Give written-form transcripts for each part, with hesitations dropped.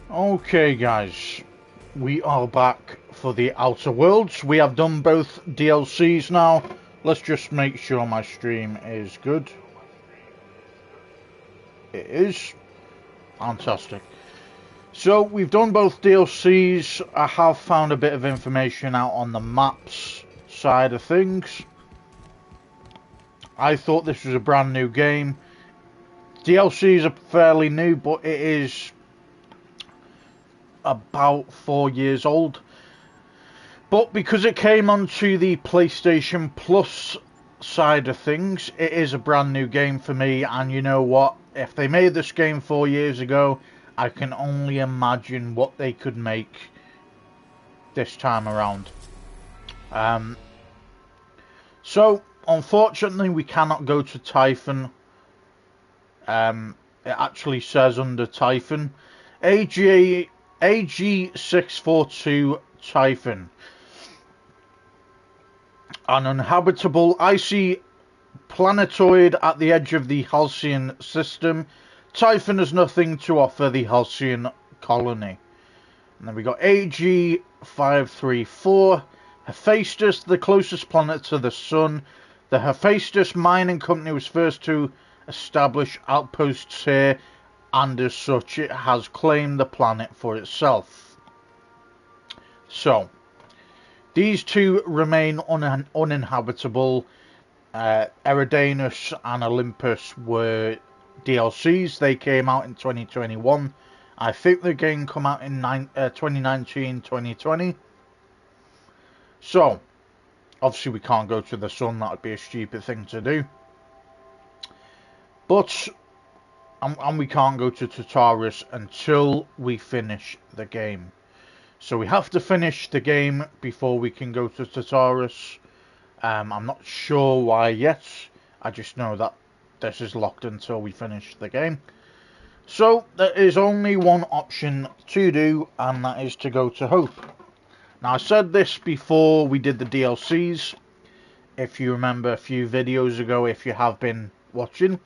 Okay guys, we are back for the Outer Worlds. We have done both DLCs now. Let's just make sure my stream is good. It is. Fantastic. So we've done both DLCs. I have found a bit of information out on the maps side of things. I thought this was a brand new game. DLCs are fairly new, but it is about 4 years old. But because it came onto the PlayStation Plus side of things, it is a brand new game for me. And you know what? If they made this game 4 years ago, I can only imagine what they could make this time around. So, unfortunately, we cannot go to Typhon. It actually says under Typhon. AG642 Typhon. An uninhabitable icy planetoid at the edge of the Halcyon system. Typhon has nothing to offer the Halcyon colony. And then we got AG534. Hephaestus, the closest planet to the Sun. The Hephaestus Mining Company was first to establish outposts here, and as such it has claimed the planet for itself. So, these two remain uninhabitable. Eridanus and Olympus were DLCs. They came out in 2021. I think the game come out in 2019, 2020. So, obviously we can't go to the Sun. That would be a stupid thing to do. But, and we can't go to Tartarus until we finish the game. So we have to finish the game before we can go to Tartarus. I'm not sure why yet. I just know that this is locked until we finish the game. So there is only one option to do, and that is to go to Hope. Now I said this before we did the DLCs. If you remember a few videos ago, if you have been watching,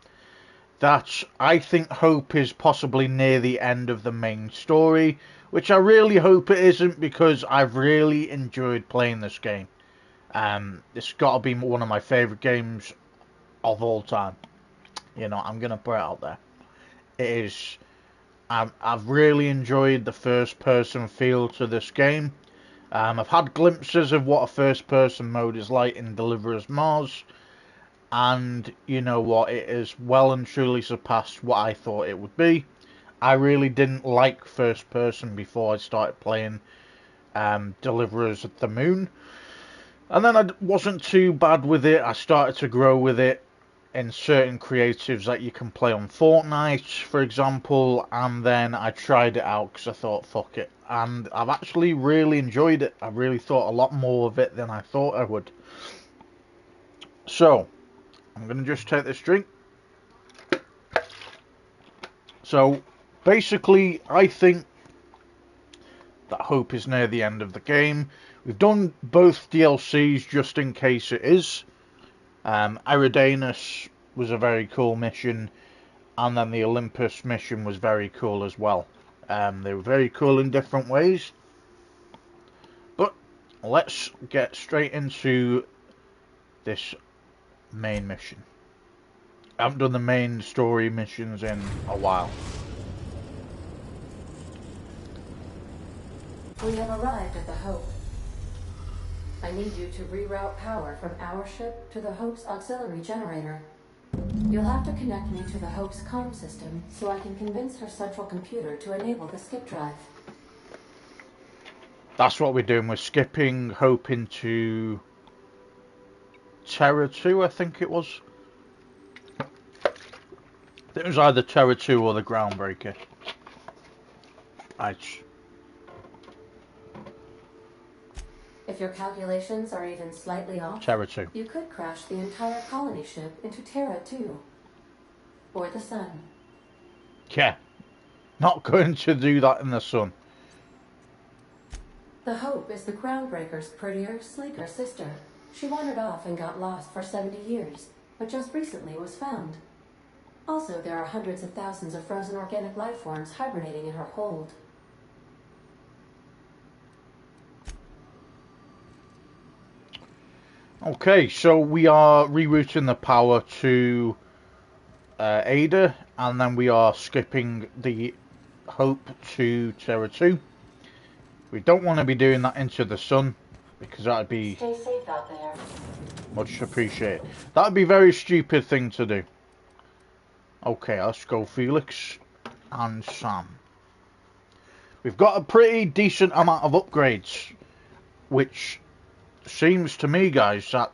that I think Hope is possibly near the end of the main story, which I really hope it isn't, because I've really enjoyed playing this game. It's got to be one of my favourite games of all time. You know, I'm going to put it out there. It is. I've really enjoyed the first person feel to this game. I've had glimpses of what a first person mode is like in Deliverers Mars. And you know what, it has well and truly surpassed what I thought it would be. I really didn't like first person before I started playing Deliverers at the Moon. And then I wasn't too bad with it. I started to grow with it in certain creatives that you can play on Fortnite, for example. And then I tried it out because I thought, fuck it. And I've actually really enjoyed it. I really thought a lot more of it than I thought I would. So, I'm going to just take this drink. So, basically, I think that Hope is near the end of the game. We've done both DLCs just in case it is. Eridanus was a very cool mission, and then the Olympus mission was very cool as well. They were very cool in different ways. But let's get straight into this main mission. I haven't done the main story missions in a while. We have arrived at the Hope. I need you to reroute power from our ship to the Hope's auxiliary generator. You'll have to connect me to the Hope's comm system so I can convince her central computer to enable the skip drive. That's what we're doing. We're skipping Hope into Terra 2, I think it was. It was either Terra 2 or the Groundbreaker. If your calculations are even slightly off, Terra 2. You could crash the entire colony ship into Terra 2. Or the Sun. Yeah. Not going to do that in the Sun. The Hope is the Groundbreaker's prettier, sleeker sister. She wandered off and got lost for 70 years, but just recently was found. Also, there are hundreds of thousands of frozen organic life forms hibernating in her hold. Okay, so we are rerouting the power to Ada, and then we are skipping the Hope to Terra 2. We don't want to be doing that into the sun, because that'd be... Stay safe out there. Much appreciated. That'd be a very stupid thing to do. Okay, let's go Felix and Sam. We've got a pretty decent amount of upgrades, which seems to me, guys, that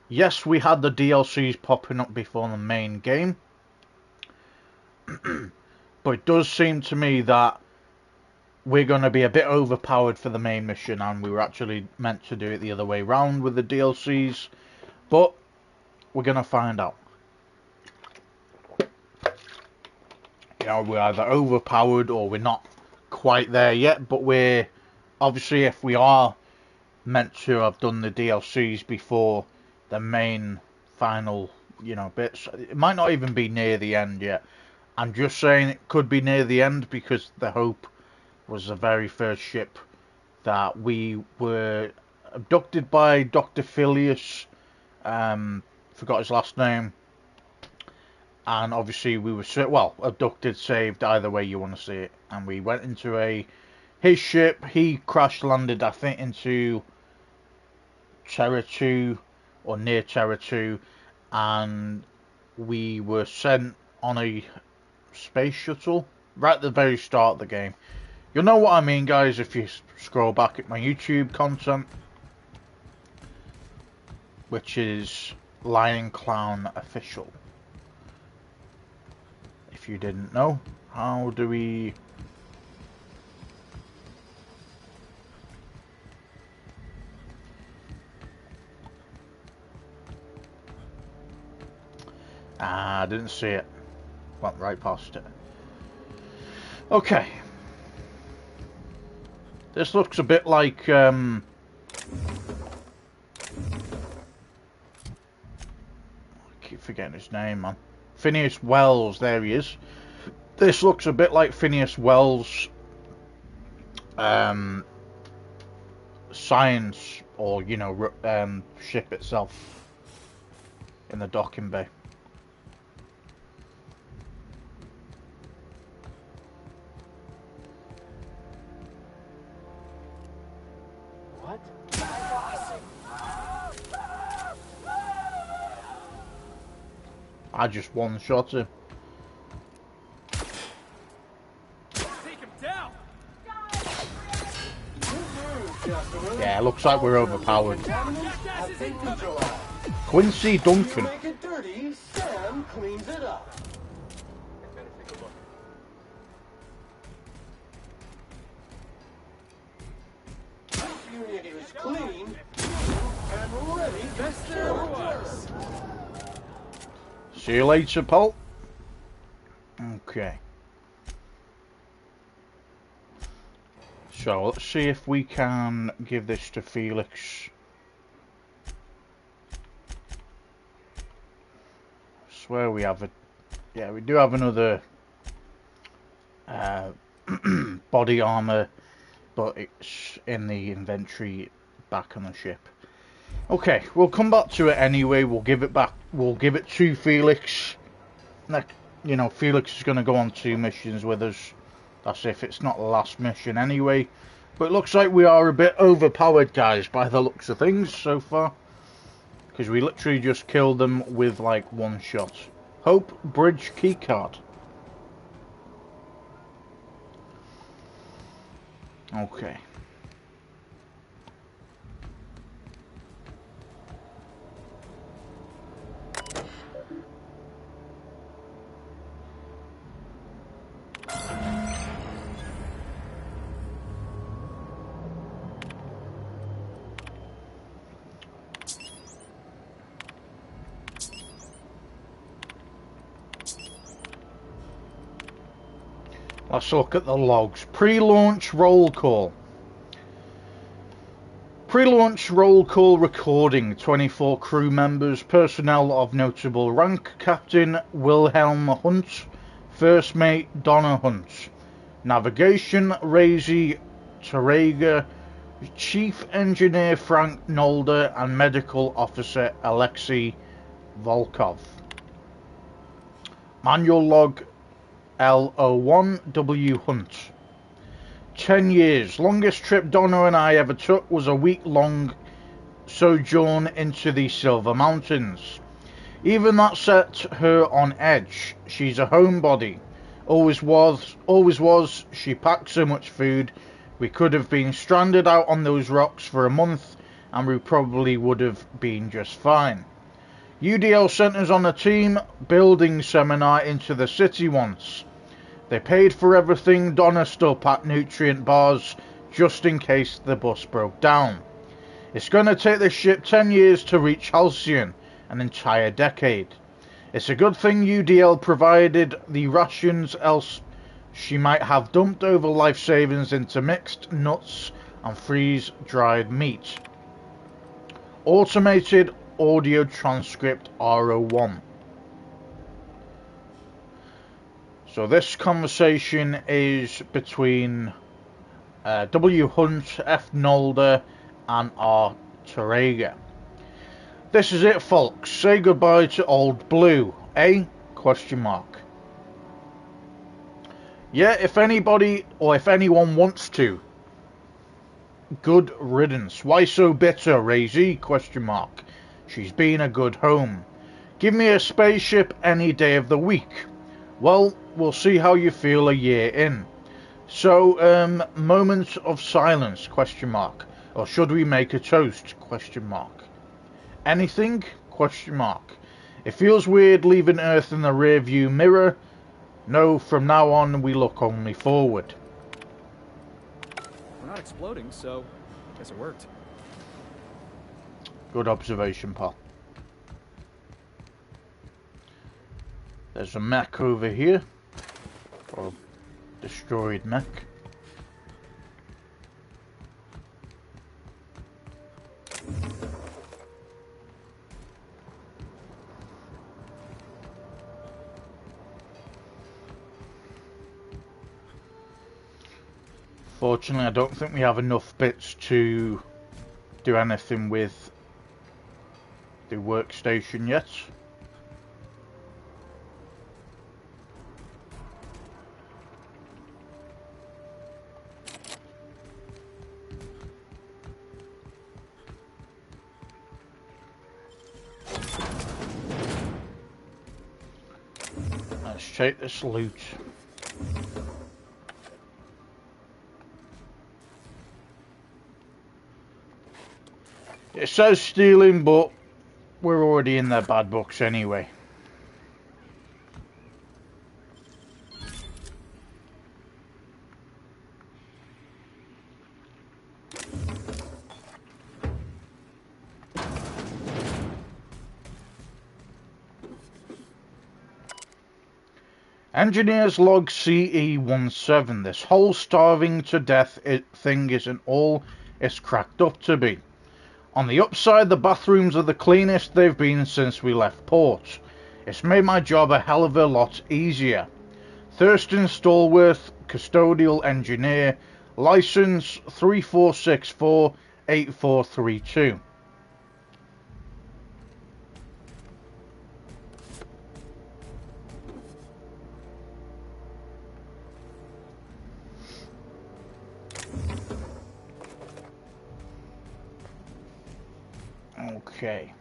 yes, we had the DLCs popping up before the main game, but it does seem to me that we're going to be a bit overpowered for the main mission, and we were actually meant to do it the other way round with the DLCs, but we're going to find out. You know, we're either overpowered or we're not quite there yet, but we're obviously, if we are meant to have done the DLCs before the main final, you know, bits, it might not even be near the end yet. I'm just saying it could be near the end because the Hope was the very first ship that we were abducted by Dr. Phileas, forgot his last name, and obviously we were, well, abducted, saved, either way you want to see it, and we went into his ship. He crash landed, I think, into Terra 2 or near Terra 2, and we were sent on a space shuttle right at the very start of the game. You'll know what I mean, guys, if you scroll back at my YouTube content, which is Lion Clown Official. If you didn't know, how do we... Ah, I didn't see it. Went right past it. Okay. This looks a bit like... I keep forgetting his name, man. Phineas Wells, there he is. This looks a bit like Phineas Wells' science, or, you know, ship itself in the docking bay. What? I just one-shot him. Take him down. Yeah, looks like we're overpowered. Quincy Duncan. Make it dirty, Sam cleans it up. Better take a look. This unit is clean and ready Best there ever was. See you later, Paul. Okay. So, let's see if we can give this to Felix. I swear we have a... Yeah, we do have another body armor, but it's in the inventory back on the ship. Okay, we'll come back to it anyway. We'll give it back. We'll give it to Felix. You know, Felix is going to go on 2 missions with us. That's if it's not the last mission anyway. But it looks like we are a bit overpowered, guys, by the looks of things so far. Because we literally just killed them with, like, 1 shot. Hope Bridge keycard. Okay. Let's look at the logs. Pre-launch roll call. Pre-launch roll call recording. 24 crew members. Personnel of notable rank. Captain Wilhelm Hunt. First Mate Donna Hunt. Navigation Razy Tarega. Chief Engineer Frank Nolder and Medical Officer Alexei Volkov. Manual log L01W Hunt. 10 years. Longest trip Donna and I ever took was a week-long sojourn into the Silver Mountains. Even that set her on edge. She's a homebody. Always was. She packed so much food. We could have been stranded out on those rocks for a month and we probably would have been just fine. UDL sent us on a team building seminar into the city once. They paid for everything. Donna still packed nutrient bars just in case the bus broke down. It's going to take this ship 10 years to reach Halcyon, an entire decade. It's a good thing UDL provided the rations, else she might have dumped over life savings into mixed nuts and freeze-dried meat. Automated audio transcript R01. So this conversation is between W. Hunt, F. Nolder, and R. Terrager. This is it, folks. Say goodbye to Old Blue, eh? Question mark. Yeah, if anybody or if anyone wants to. Good riddance. Why so bitter, Razy? Question mark. She's been a good home. Give me a spaceship any day of the week. Well, we'll see how you feel a year in. So, moment of silence? Question mark. Or should we make a toast? Question mark. Anything? Question mark. It feels weird leaving Earth in the rear view mirror. No, from now on we look only forward. We're not exploding, so I guess it worked. Good observation, pal. There's a mech over here. Or destroyed mech. Fortunately, I don't think we have enough bits to do anything with the workstation yet. Let's take this loot. It says stealing, but we're already in their bad books anyway. Engineers log CE17. This whole starving to death thing isn't all it's cracked up to be. On the upside, the bathrooms are the cleanest they've been since we left port. It's made my job a hell of a lot easier. Thurston Stallworth, Custodial Engineer, License 34648432. Okay.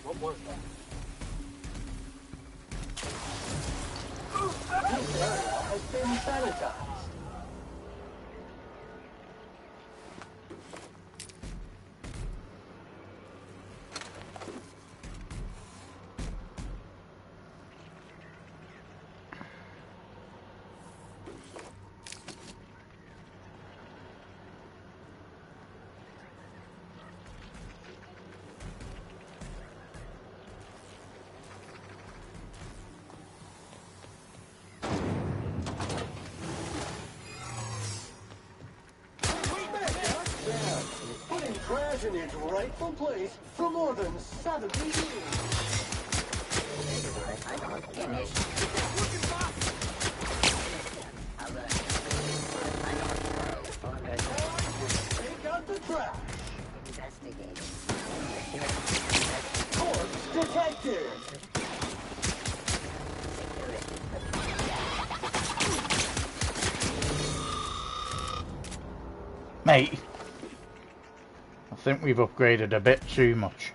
What was that? Has been sanitized. has in its rightful place for more than 70 years. Take out the trash. Corpse detected. Mate, I think we've upgraded a bit too much.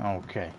Okay.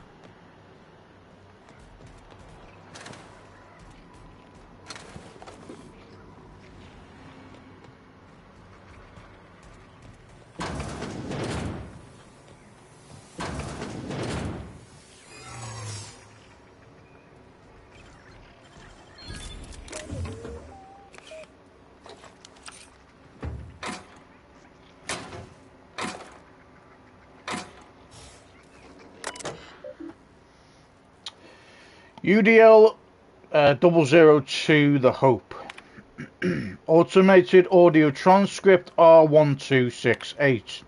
UDL 002 The Hope. Automated audio transcript R1268.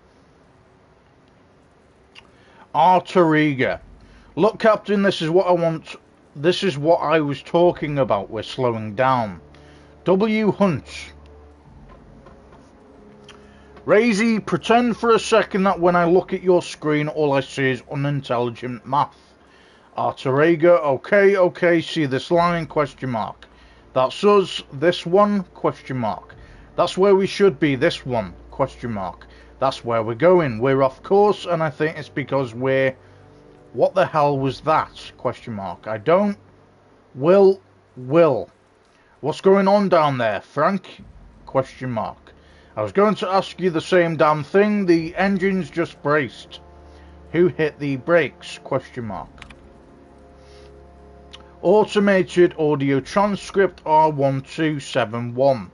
Arteriga. Look, Captain, this is what I want. This is what I was talking about. We're slowing down. W. Hunt. Razy, pretend for a second that when I look at your screen, all I see is unintelligent math. Arteriga, okay, see this line, question mark. That's us, this one, question mark. That's where we should be, this one, question mark. That's where we're going, we're off course, and I think it's because we're... What the hell was that, question mark. I don't... Will. What's going on down there, Frank, question mark. I was going to ask you the same damn thing, the engine's just braced. Who hit the brakes, question mark. Automated audio transcript R1271.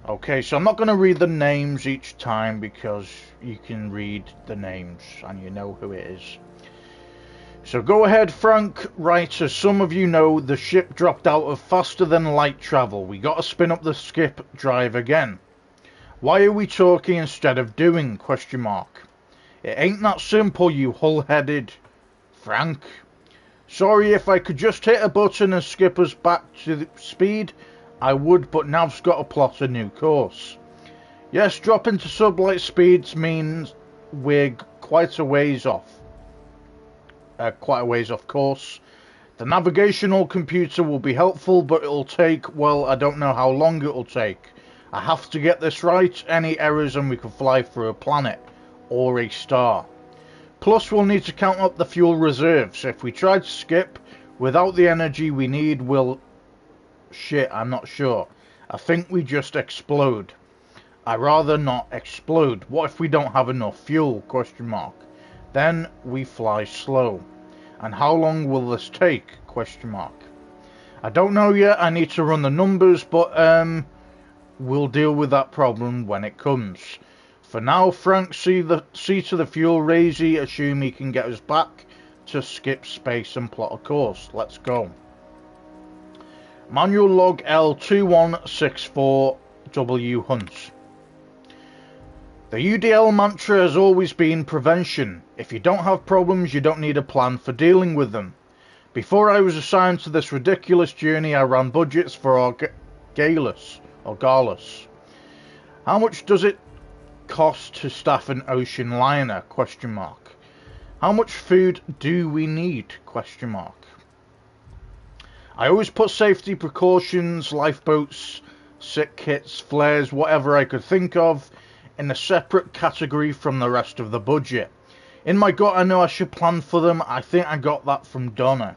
Okay, so I'm not going to read the names each time because you can read the names and you know who it is. So go ahead, Frank. Right, as some of you know, the ship dropped out of faster than light travel. We got to spin up the skip drive again. Why are we talking instead of doing, question mark. It ain't that simple, you hull-headed... Frank. Sorry, if I could just hit a button and skip us back to the speed, I would, but nav's got to plot a new course. Yes, dropping to sublight speeds means we're quite a ways off course. The navigational computer will be helpful, but it'll take, well, I don't know how long it'll take. I have to get this right. Any errors and we can fly through a planet or a star. Plus, we'll need to count up the fuel reserves. If we try to skip without the energy we need, we'll... Shit, I'm not sure. I think we just explode. I'd rather not explode. What if we don't have enough fuel? Question mark. Then we fly slow. And how long will this take? Question mark. I don't know yet. I need to run the numbers, but we'll deal with that problem when it comes. For now, Frank, see to the fuel. Razy, assume he can get us back to skip space and plot a course. Let's go. Manual log L2164 W Hunt. The UDL mantra has always been prevention. If you don't have problems, you don't need a plan for dealing with them. Before I was assigned to this ridiculous journey, I ran budgets for Galus. How much does it cost to staff an ocean liner? Question mark. How much food do we need? Question mark. I always put safety precautions, lifeboats, sick kits, flares, whatever I could think of, in a separate category from the rest of the budget. In my gut, I know I should plan for them. I think I got that from Donna.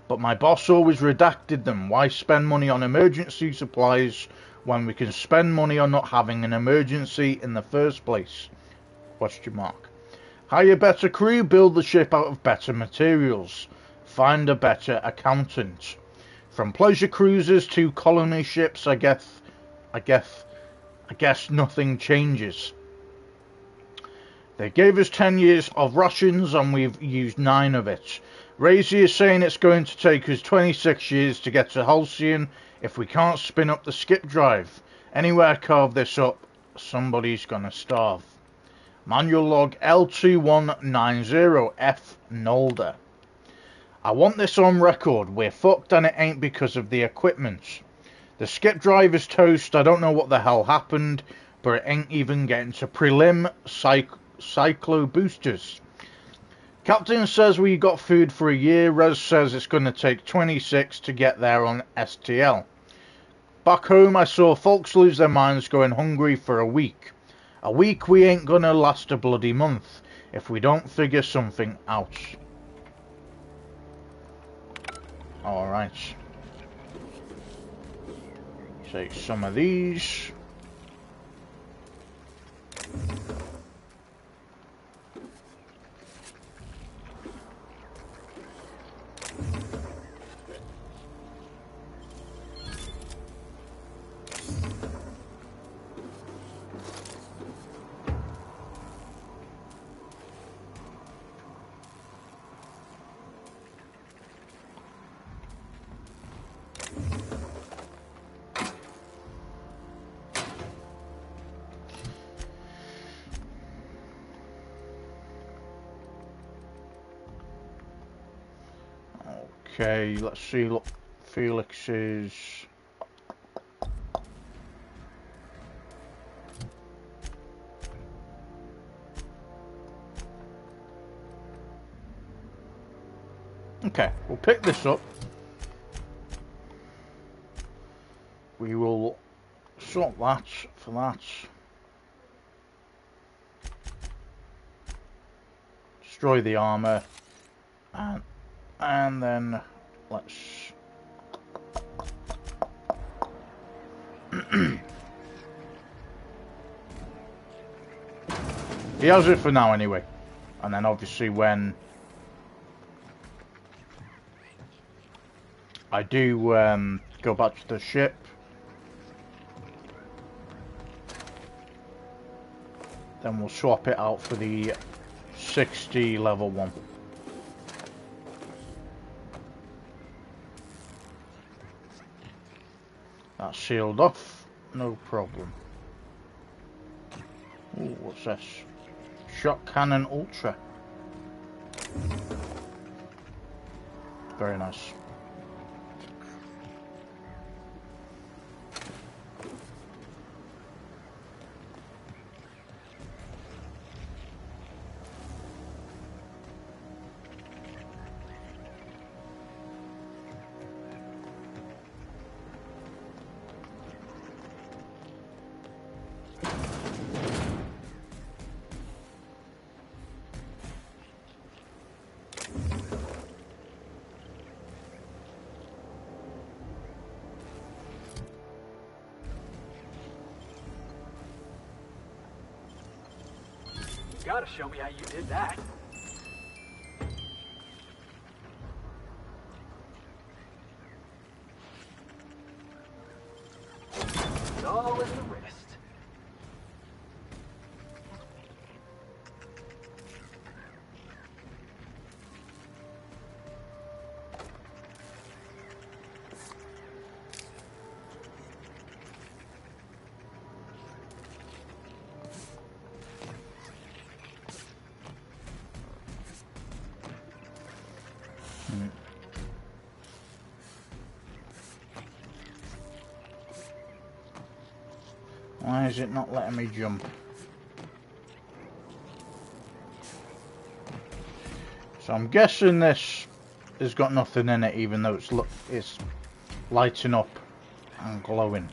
But my boss always redacted them. Why spend money on emergency supplies when we can spend money on not having an emergency in the first place? Question mark. Hire better crew, build the ship out of better materials. Find a better accountant. From pleasure cruisers to colony ships, I guess nothing changes. They gave us 10 years of rations and we've used 9 of it. Razy is saying it's going to take us 26 years to get to Halcyon if we can't spin up the skip drive. Anywhere I carve this up, somebody's gonna starve. Manual log L2190F Nolder. I want this on record. We're fucked and it ain't because of the equipment. The skip drive is toast. I don't know what the hell happened, but it ain't even getting to prelim cyclo boosters. Captain says we got food for a year. Rez says it's going to take 26 to get there on STL. Back home I saw folks lose their minds going hungry for a week. A week we ain't gonna last a bloody month if we don't figure something out. Alright. Take some of these. Okay, let's see, look, Felix is... Okay, we'll pick this up. We will sort that for that. Destroy the armor. And then let's he has it for now anyway, and then obviously when I do go back to the ship, then we'll swap it out for the 60 level 1. That's sealed off, no problem. Ooh, what's this? Shot Cannon Ultra. Very nice. You gotta show me how you did that. It's all in the wrist. Why is it not letting me jump? So I'm guessing this has got nothing in it, even though it's lighting up and glowing.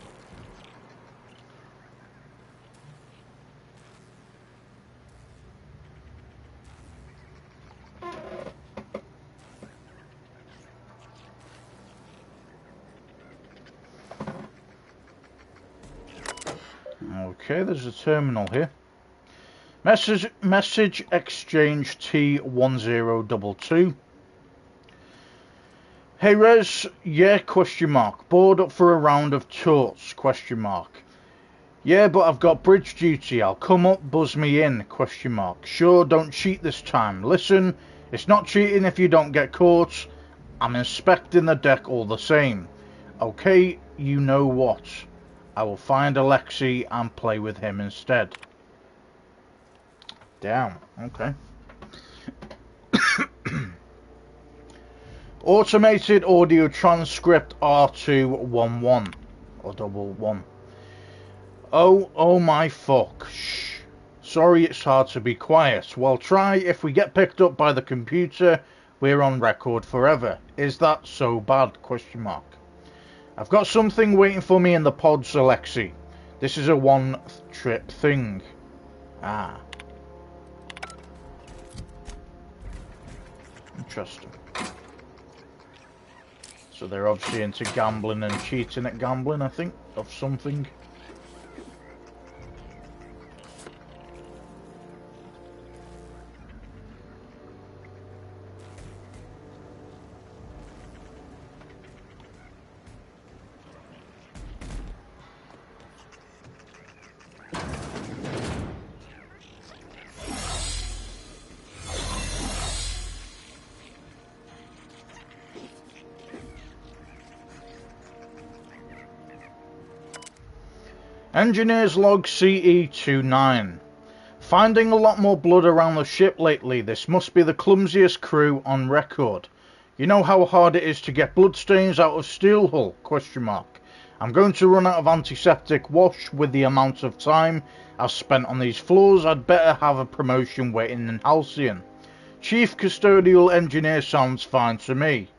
Okay, there's a terminal here. Message exchange T1022. Hey Rez, yeah, question mark. Board up for a round of torts, question mark. Yeah, but I've got bridge duty. I'll come up, buzz me in, question mark. Sure, don't cheat this time. Listen, It's not cheating if you don't get caught. I'm inspecting the deck all the same. Okay, you know what? I will find Alexei and play with him instead. Damn, okay. Automated audio transcript R211 or 11. Oh my fuck. Shh. Sorry it's hard to be quiet. Well, try. If we get picked up by the computer, we're on record forever. Is that so bad? Question mark. I've got something waiting for me in the pods, Alexei. This is a one-trip thing. Ah. Interesting. So they're obviously into gambling and cheating at gambling, I think, of something. Engineer's log CE29. Finding a lot more blood around the ship lately. This must be the clumsiest crew on record. You know how hard it is to get bloodstains out of steel hull? Question mark. I'm going to run out of antiseptic wash with the amount of time I've spent on these floors. I'd better have a promotion waiting in Halcyon. Chief Custodial Engineer sounds fine to me.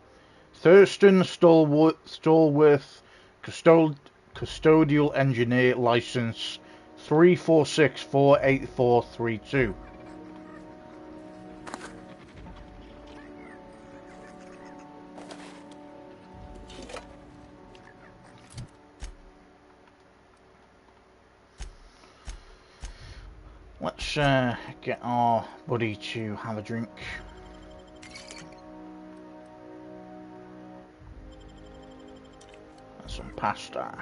Thurston Stallworth, Custodial Engineer, license 346-48432. Let's get our buddy to have a drink. And some pasta.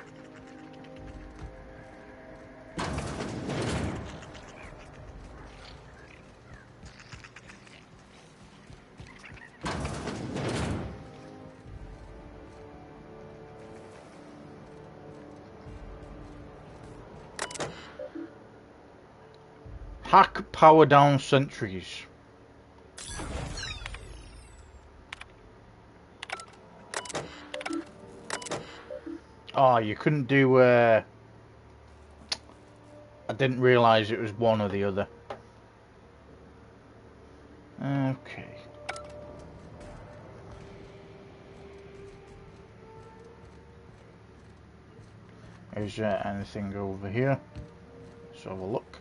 Hack power down sentries. Oh, you couldn't do I didn't realise it was one or the other. Okay. Is there anything over here? Let's have a look.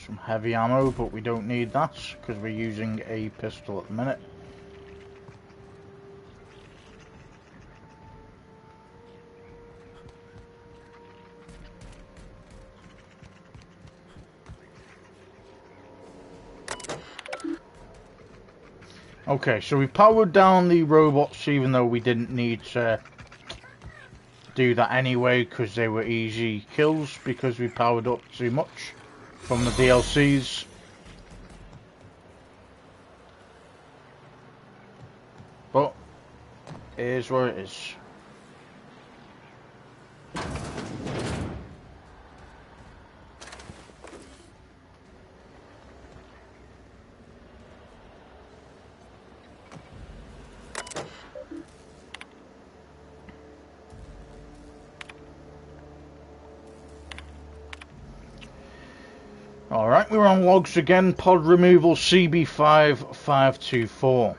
Some heavy ammo, but we don't need that because we're using a pistol at the minute. Okay, so we powered down the robots even though we didn't need to do that anyway because they were easy kills because we powered up too much from the DLCs. But it is what it is. Alright, we're on logs again. Pod removal CB5524.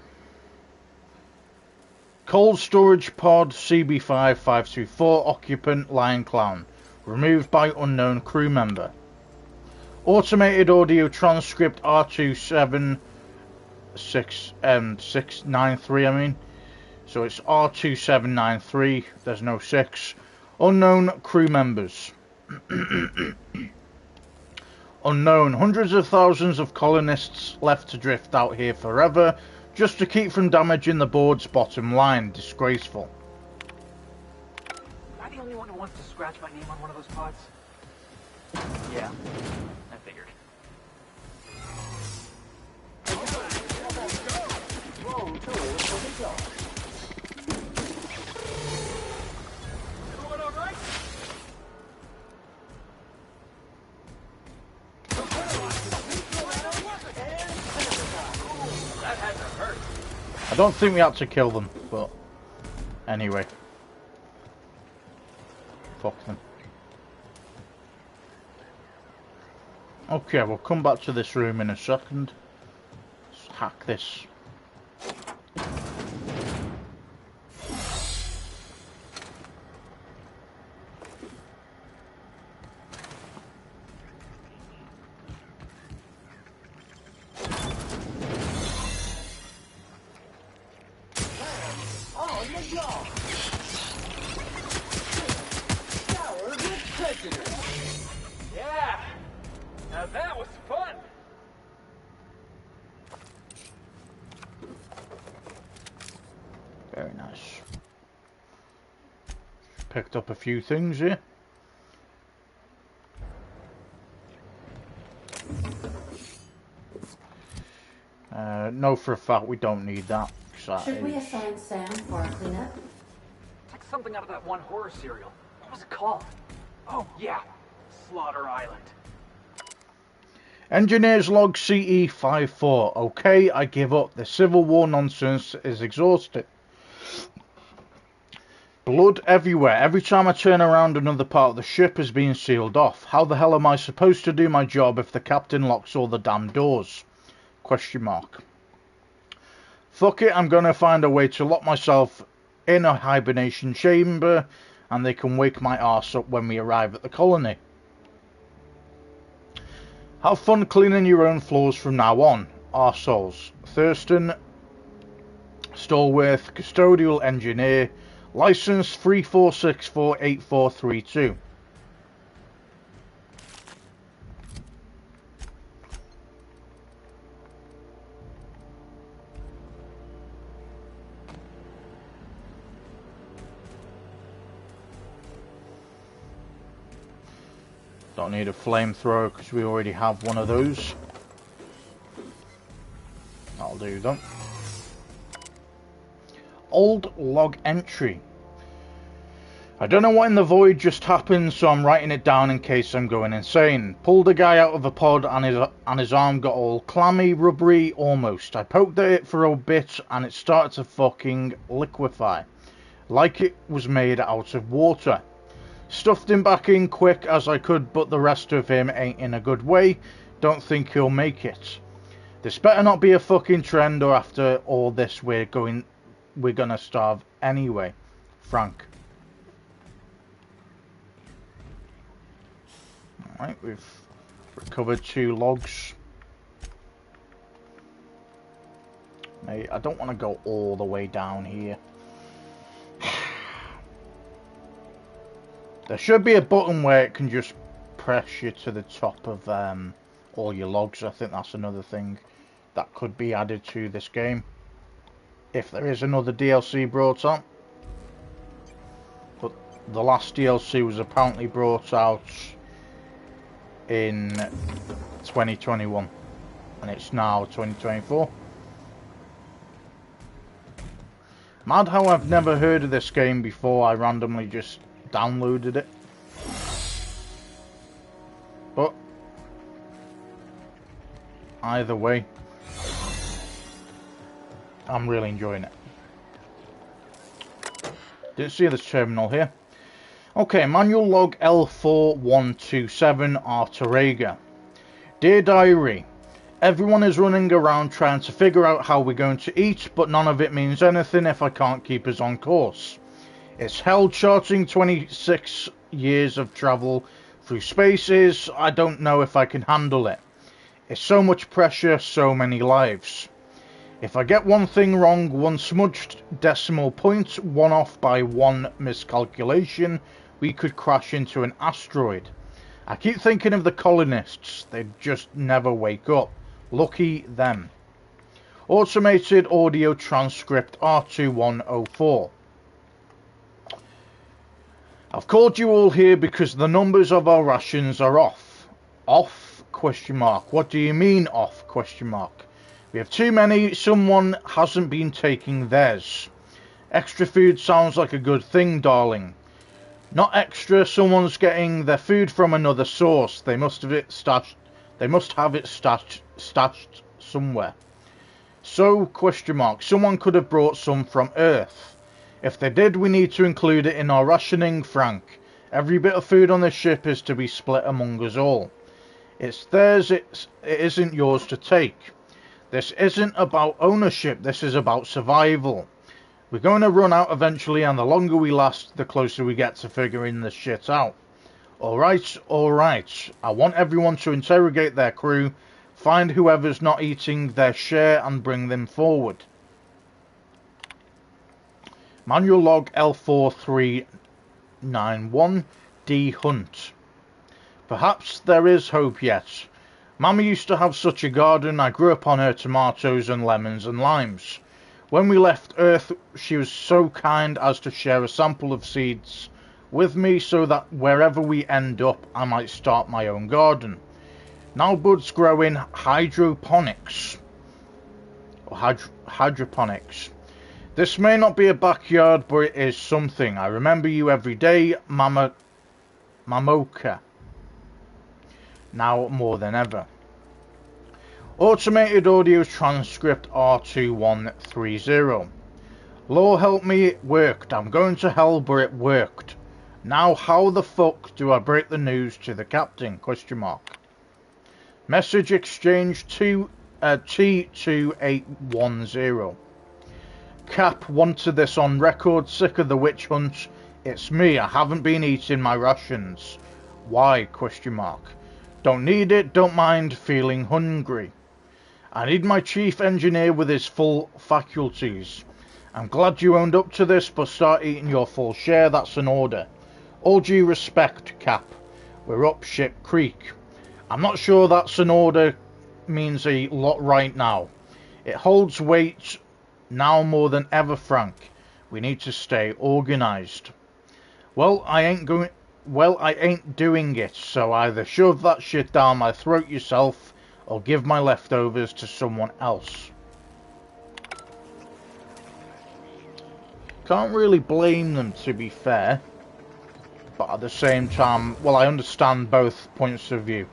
Cold storage pod CB5524. Occupant Lion Clown. Removed by unknown crew member. Automated audio transcript R27693, I mean. So it's R2793. There's no 6. Unknown crew members. Unknown. Hundreds of thousands of colonists left to drift out here forever, just to keep from damaging the board's bottom line. Disgraceful. Am I the only one who wants to scratch my name on one of those pods? Yeah, I figured. Wrong turn for the job. Everyone all right? That had to hurt. I don't think we had to kill them, but anyway. Fuck them. Okay, we'll come back to this room in a second. Let's hack this. On the job. Showered with prejudice. Yeah. Now that was fun. Very nice. Picked up a few things here. No, for a fact we don't need that. 'Cause that Should we is- assign Sam for a cleanup? It's like something out of that one horror serial. What was it called? Oh, yeah. Slaughter Island. Engineers log CE54. Okay, I give up. The Civil War nonsense is exhausting. Blood everywhere. Every time I turn around, another part of the ship is being sealed off. How the hell am I supposed to do my job if the captain locks all the damn doors? Question mark. Fuck it, I'm gonna find a way to lock myself in a hibernation chamber and they can wake my arse up when we arrive at the colony. Have fun cleaning your own floors from now on, arseholes. Thurston, Stallworth, Custodial Engineer, License 34648432. Don't need a flamethrower because we already have one of those. That'll do them. Old log entry. I don't know what in the void just happened, so I'm writing it down in case I'm going insane. Pulled a guy out of a pod and his arm got all clammy, rubbery, almost. I poked at it for a bit and it started to fucking liquefy. Like it was made out of water. Stuffed him back in quick as I could, but the rest of him ain't in a good way. Don't think he'll make it. This better not be a fucking trend, or after all this we're gonna starve anyway. Frank. Alright, we've recovered 2 logs. Mate, I don't want to go all the way down here. There should be a button where it can just press you to the top of all your logs. I think that's another thing that could be added to this game. If there is another DLC brought out. But the last DLC was apparently brought out in 2021. And it's now 2024. Mad how I've never heard of this game before. I randomly just downloaded it, but either way, I'm really enjoying it. Didn't see this terminal here. Okay, manual log L4127 Arterega. Dear Diary, everyone is running around trying to figure out how we're going to eat, but none of it means anything if I can't keep us on course. It's hell charting 26 years of travel through spaces. I don't know if I can handle it. It's so much pressure, so many lives. If I get one thing wrong, one smudged decimal point, one off by one miscalculation, we could crash into an asteroid. I keep thinking of the colonists. They just never wake up. Lucky them. Automated audio transcript R2104. I've called you all here because the numbers of our rations are off. Off? Question mark. What do you mean off? Question mark. We have too many. Someone hasn't been taking theirs. Extra food sounds like a good thing, darling. Not extra. Someone's getting their food from another source. They must have it stashed. They must have it stashed somewhere. So? Question mark. Someone could have brought some from Earth. If they did, we need to include it in our rationing, Frank. Every bit of food on this ship is to be split among us all. It's theirs. It isn't yours to take. This isn't about ownership. This is about survival. We're going to run out eventually, and the longer we last, the closer we get to figuring this shit out. Alright, alright. I want everyone to interrogate their crew, find whoever's not eating their share, and bring them forward. Manual log L4391, D. Hunt. Perhaps there is hope yet. Mama used to have such a garden. I grew up on her tomatoes and lemons and limes. When we left Earth, she was so kind as to share a sample of seeds with me so that wherever we end up, I might start my own garden. Now buds grow in hydroponics. Or hydroponics. This may not be a backyard, but it is something. I remember you every day, Mamoka. Now more than ever. Automated audio transcript R2130. Lord help me, it worked. I'm going to hell, but it worked. Now how the fuck do I break the news to the captain? Question mark. Message exchange T2810. Cap, wanted this on record. Sick of the witch hunt. It's me. I haven't been eating my rations. Why? Question mark. Don't need it. Don't mind feeling hungry. I need my chief engineer with his full faculties. I'm glad you owned up to this, but start eating your full share. That's an order. All due respect, Cap. We're up shit creek. I'm not sure that's an order means a lot right now. It holds weight now more than ever, Frank. We need to stay organized. Well, I ain't doing it, so either shove that shit down my throat yourself, or give my leftovers to someone else. Can't really blame them, to be fair. But at the same time, well, I understand both points of view.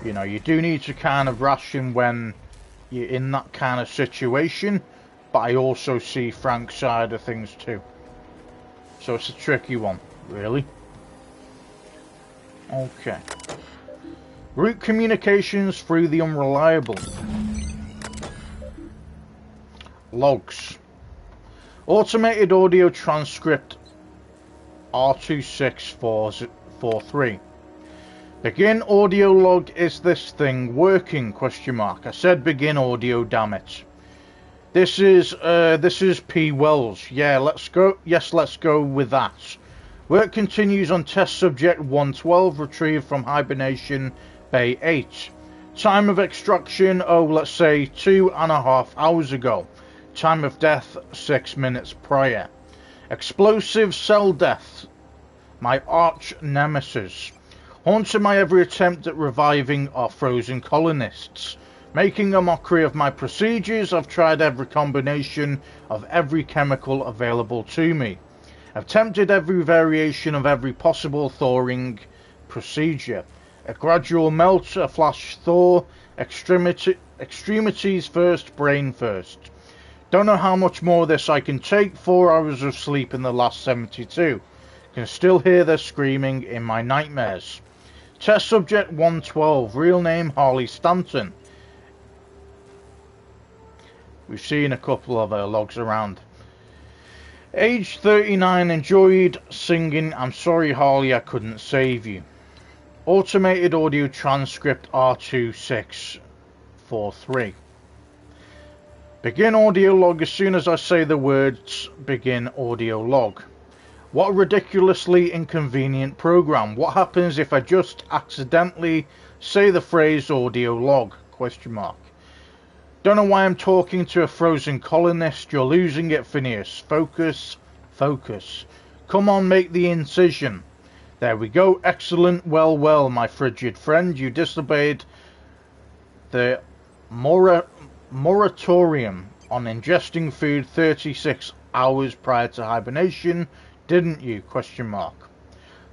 You know, you do need to kind of ration when you're in that kind of situation. But I also see Frank's side of things too. So it's a tricky one, really. Okay. Route communications through the unreliable. Logs. Automated audio transcript R2643. Begin audio log. Is this thing working? Question mark. I said begin audio, damn it. This is P. Wells. Yeah, let's go. Yes, let's go with that. Work continues on test subject 112, retrieved from hibernation Bay 8. Time of extraction, let's say 2.5 hours ago. Time of death, 6 minutes prior. Explosive cell death, my arch nemesis. Haunting my every attempt at reviving our frozen colonists. Making a mockery of my procedures, I've tried every combination of every chemical available to me. I've attempted every variation of every possible thawing procedure. A gradual melt, a flash thaw, extremities first, brain first. Don't know how much more of this I can take. 4 hours of sleep in the last 72. Can still hear their screaming in my nightmares. Test subject 112, real name Harley Stanton. We've seen a couple of logs around. Age 39, enjoyed singing. I'm sorry, Harley, I couldn't save you. Automated audio transcript R2643. Begin audio log as soon as I say the words begin audio log. What a ridiculously inconvenient program. What happens if I just accidentally say the phrase audio log? Question mark. Don't know why I'm talking to a frozen colonist. You're losing it, Phineas. Focus. Focus. Come on, make the incision. There we go. Excellent. Well, well, my frigid friend. You disobeyed the moratorium on ingesting food 36 hours prior to hibernation, didn't you? Question mark.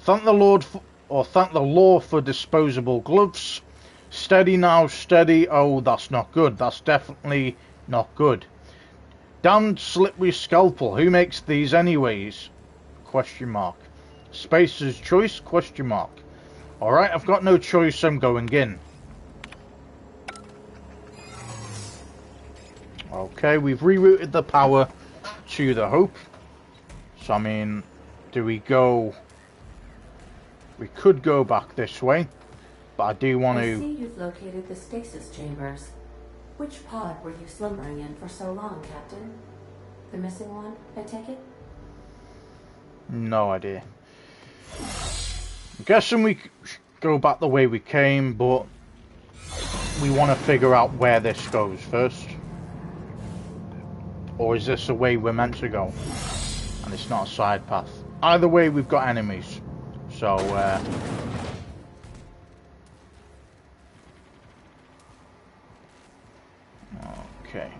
Thank the Lord thank the law for disposable gloves. Steady now, steady. Oh, that's not good. That's definitely not good. Damned slippery scalpel. Who makes these anyways? Question mark. Spacer's choice? Question mark. Alright, I've got no choice. I'm going in. Okay, we've rerouted the power to the Hope. So, I mean, do we go... We could go back this way, but I do want to... I see you've located the stasis chambers. Which pod were you slumbering in for so long, Captain? The missing one, I take it? No idea. I'm guessing we go back the way we came, but we want to figure out where this goes first. Or is this the way we're meant to go? And it's not a side path. Either way, we've got enemies. So, okay.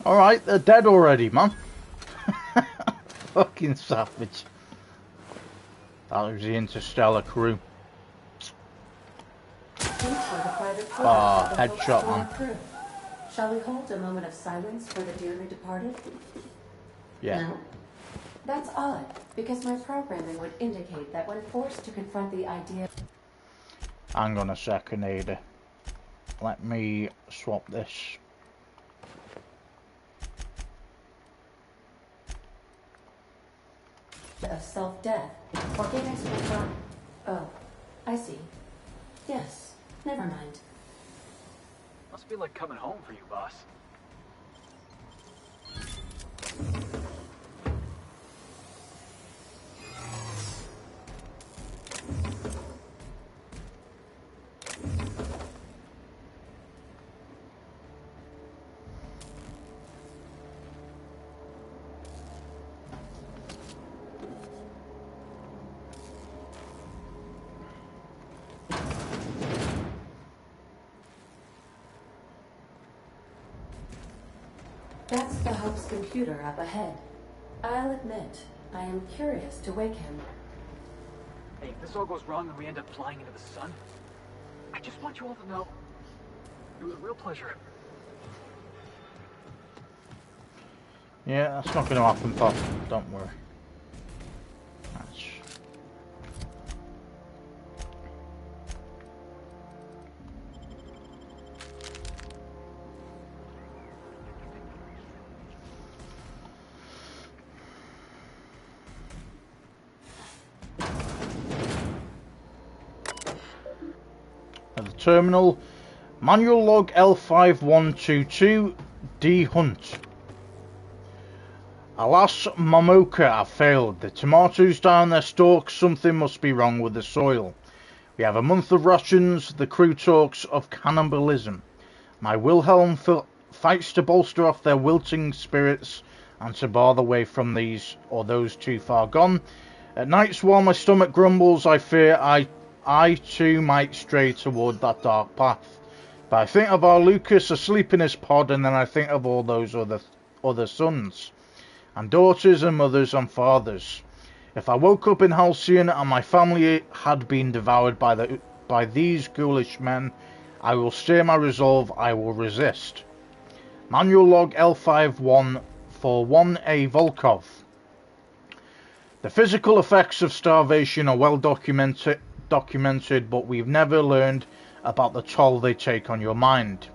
Alright, they're dead already, man. Fucking savage. That was the Interstellar crew. Headshot, man. Shall we hold a moment of silence for the dearly departed? Yeah. No? That's odd, because my programming would indicate that when forced to confront the idea... Hang on a second, Ada. Let me swap this. of self-death, organics will not... Oh, I see. Yes, never mind. Must be like coming home for you, boss. That's the Hope's computer up ahead. I'll admit, I am curious to wake him. Hey, if this all goes wrong and we end up flying into the sun, I just want you all to know it was a real pleasure. Yeah, that's not going to happen, Pop. Don't worry. That's... At the terminal, manual log L5122 D Hunt. Alas, Momoka have failed. The tomatoes down their stalks, something must be wrong with the soil. We have a month of rations, the crew talks of cannibalism. My Wilhelm fights to bolster off their wilting spirits and to bar the way from these or those too far gone. At nights while my stomach grumbles, I fear I too might stray toward that dark path. But I think of our Lucas asleep in his pod, and then I think of all those other sons and daughters and mothers and fathers. If I woke up in Halcyon and my family had been devoured by these ghoulish men, I will steer my resolve, I will resist. Manual log L51 for 1A Volkov. The physical effects of starvation are well documented, but we've never learned about the toll they take on your mind.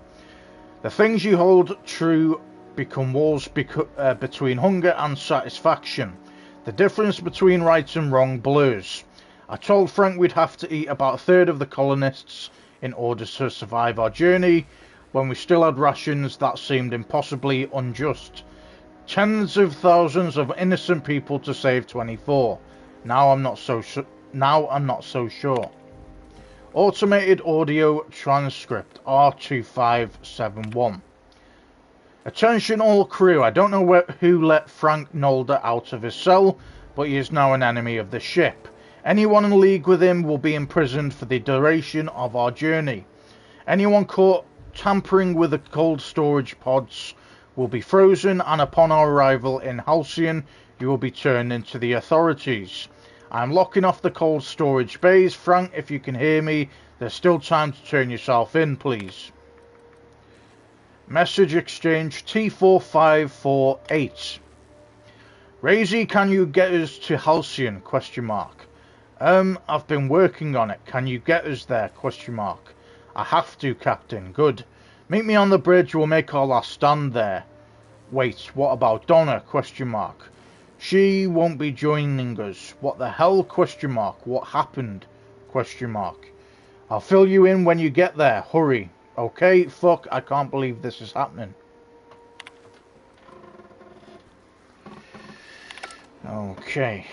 The things you hold true become wars between hunger and satisfaction. The difference between right and wrong blurs. I told Frank we'd have to eat about a third of the colonists in order to survive our journey, When we still had rations, that seemed impossibly unjust. Tens of thousands of innocent people to save 24. Now I'm not so sure. Automated audio transcript R2571. Attention all crew, I don't know who let Frank Nolder out of his cell, but he is now an enemy of the ship. Anyone in league with him will be imprisoned for the duration of our journey. Anyone caught tampering with the cold storage pods will be frozen, and upon our arrival in Halcyon, you will be turned into the authorities. I'm locking off the cold storage bays. Frank, if you can hear me, there's still time to turn yourself in, please. Message exchange T4548. Razy, can you get us to Halcyon? Question mark. I've been working on it. Can you get us there? Question mark. I have to, Captain. Good. Meet me on the bridge. We'll make our last stand there. Wait, what about Donna? Question mark. She won't be joining us. What the hell? Question mark. What happened? Question mark. I'll fill you in when you get there. Hurry. Okay, fuck, I can't believe this is happening. Okay.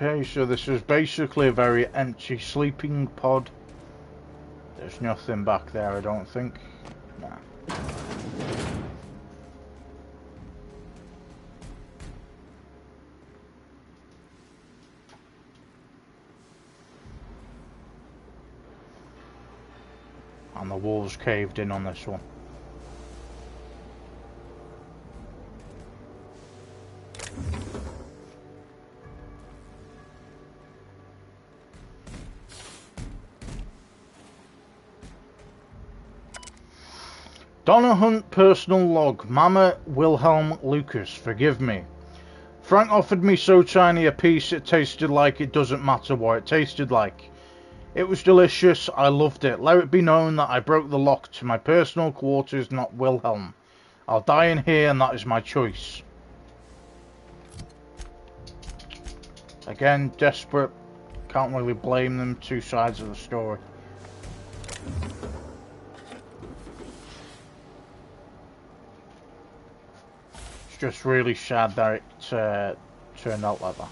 Okay, so this is basically a very empty sleeping pod. There's nothing back there, I don't think. Nah. And the walls caved in on this one. Donna Hunt personal log. Mama Wilhelm Lucas, forgive me. Frank offered me so tiny a piece it tasted like it doesn't matter what it tasted like. It was delicious, I loved it. Let it be known that I broke the lock to my personal quarters, not Wilhelm. I'll die in here and that is my choice. Again, desperate. Can't really blame them, two sides of the story. Just really sad that it turned out like that.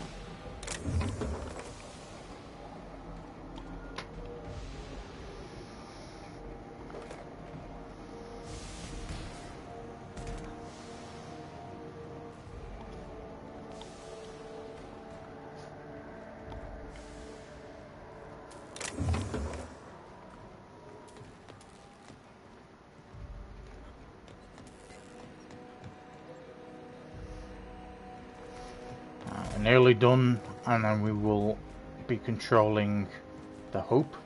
Nearly done, and then we will be controlling the Hope.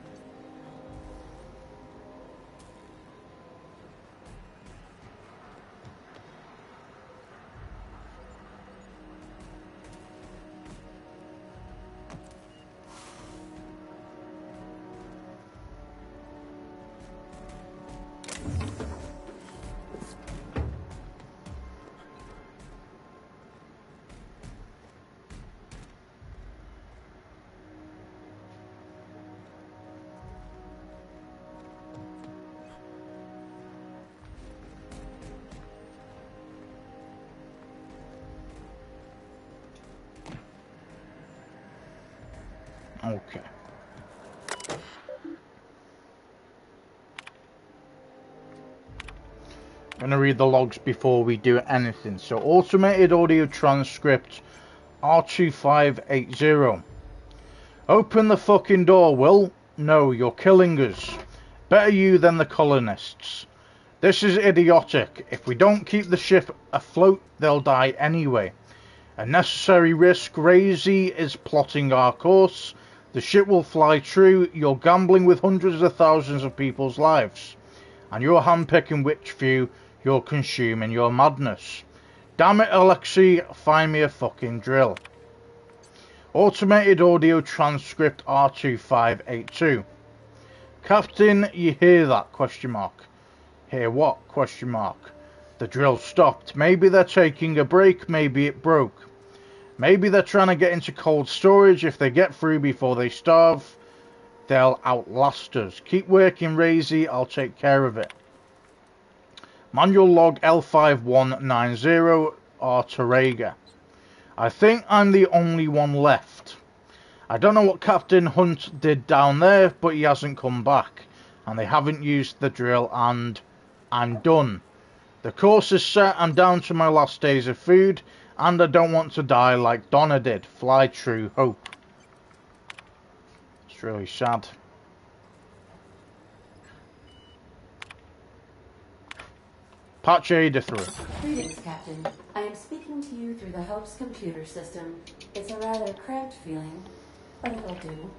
Okay. I'm going to read the logs before we do anything. So, automated audio transcript R2580. Open the fucking door, Will. No, you're killing us. Better you than the colonists. This is idiotic. If we don't keep the ship afloat, they'll die anyway. A necessary risk. Razy is plotting our course. The ship will fly true. You're gambling with hundreds of thousands of people's lives. And you're handpicking which few you'll consume in your madness. Damn it, Alexei, find me a fucking drill. Automated audio transcript R2582. Captain, you hear that? Question mark. Hear what? Question mark. The drill stopped. Maybe they're taking a break. Maybe it broke. Maybe they're trying to get into cold storage. If they get through before they starve, they'll outlast us. Keep working, Razy. I'll take care of it. Manual log L5190 Arterega. I think I'm the only one left. I don't know what Captain Hunt did down there, but he hasn't come back. And they haven't used the drill, and I'm done. The course is set. I'm down to my last days of food, and I don't want to die like Donna did. Fly true hope. It's really sad. Patch Ada through. Greetings, Captain. I am speaking to you through the Hope's computer system. It's a rather cramped feeling, but it'll do.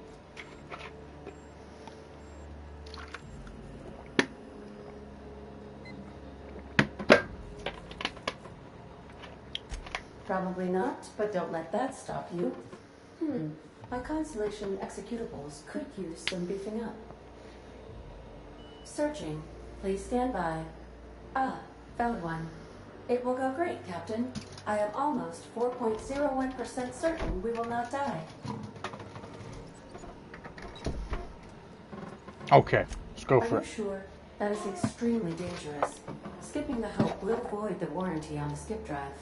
Probably not, but don't let that stop you. My Constellation executables could use some beefing up. Searching. Please stand by. Ah, found one. It will go great, Captain. I am almost 4.01% certain we will not die. Okay, let's go for Are it. you sure? That is extremely dangerous. Skipping the Hope will void the warranty on the skip drive.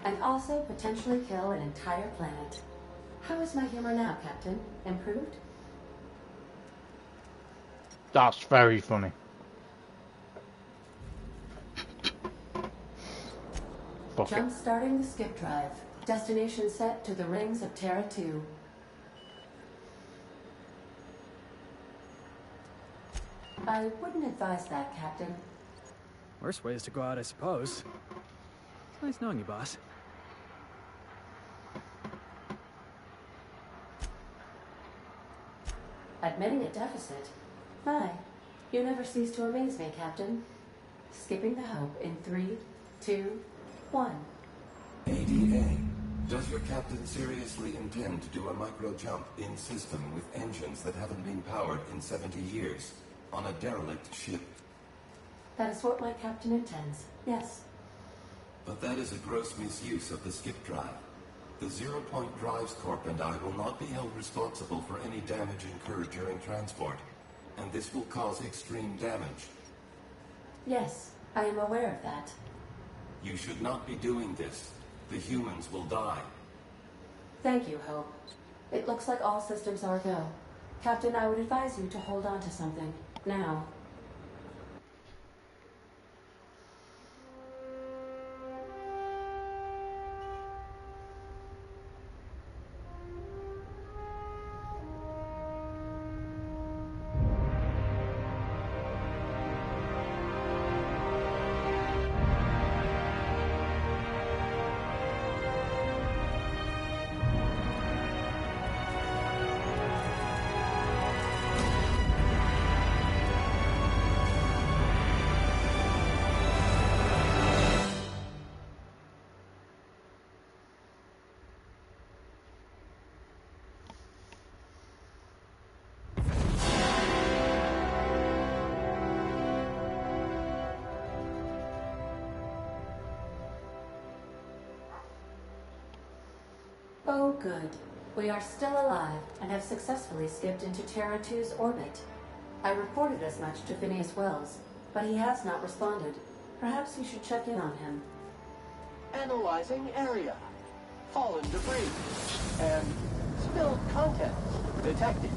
And also potentially kill an entire planet. How is my humor now, Captain? Improved? That's very funny. Fuck it. Jump starting the skip drive. Destination set to the rings of Terra 2. I wouldn't advise that, Captain. Worst ways to go out, I suppose. Nice knowing you, boss. Admitting a deficit? My, you never cease to amaze me, Captain. Skipping the Hope in 3, 2, 1. ADA, does your captain seriously intend to do a micro jump in system with engines that haven't been powered in 70 years on a derelict ship? That is what my captain intends, yes. But that is a gross misuse of the skip drive. The Zero Point Drives Corp and I will not be held responsible for any damage incurred during transport, and this will cause extreme damage. Yes, I am aware of that. You should not be doing this. The humans will die. Thank you, Hope. It looks like all systems are go. Captain, I would advise you to hold on to something. Now. Oh, good. We are still alive and have successfully skipped into Terra 2's orbit. I reported as much to Phineas Wells, but he has not responded. Perhaps you should check in on him. Analyzing area. Fallen debris. And spilled contents detected.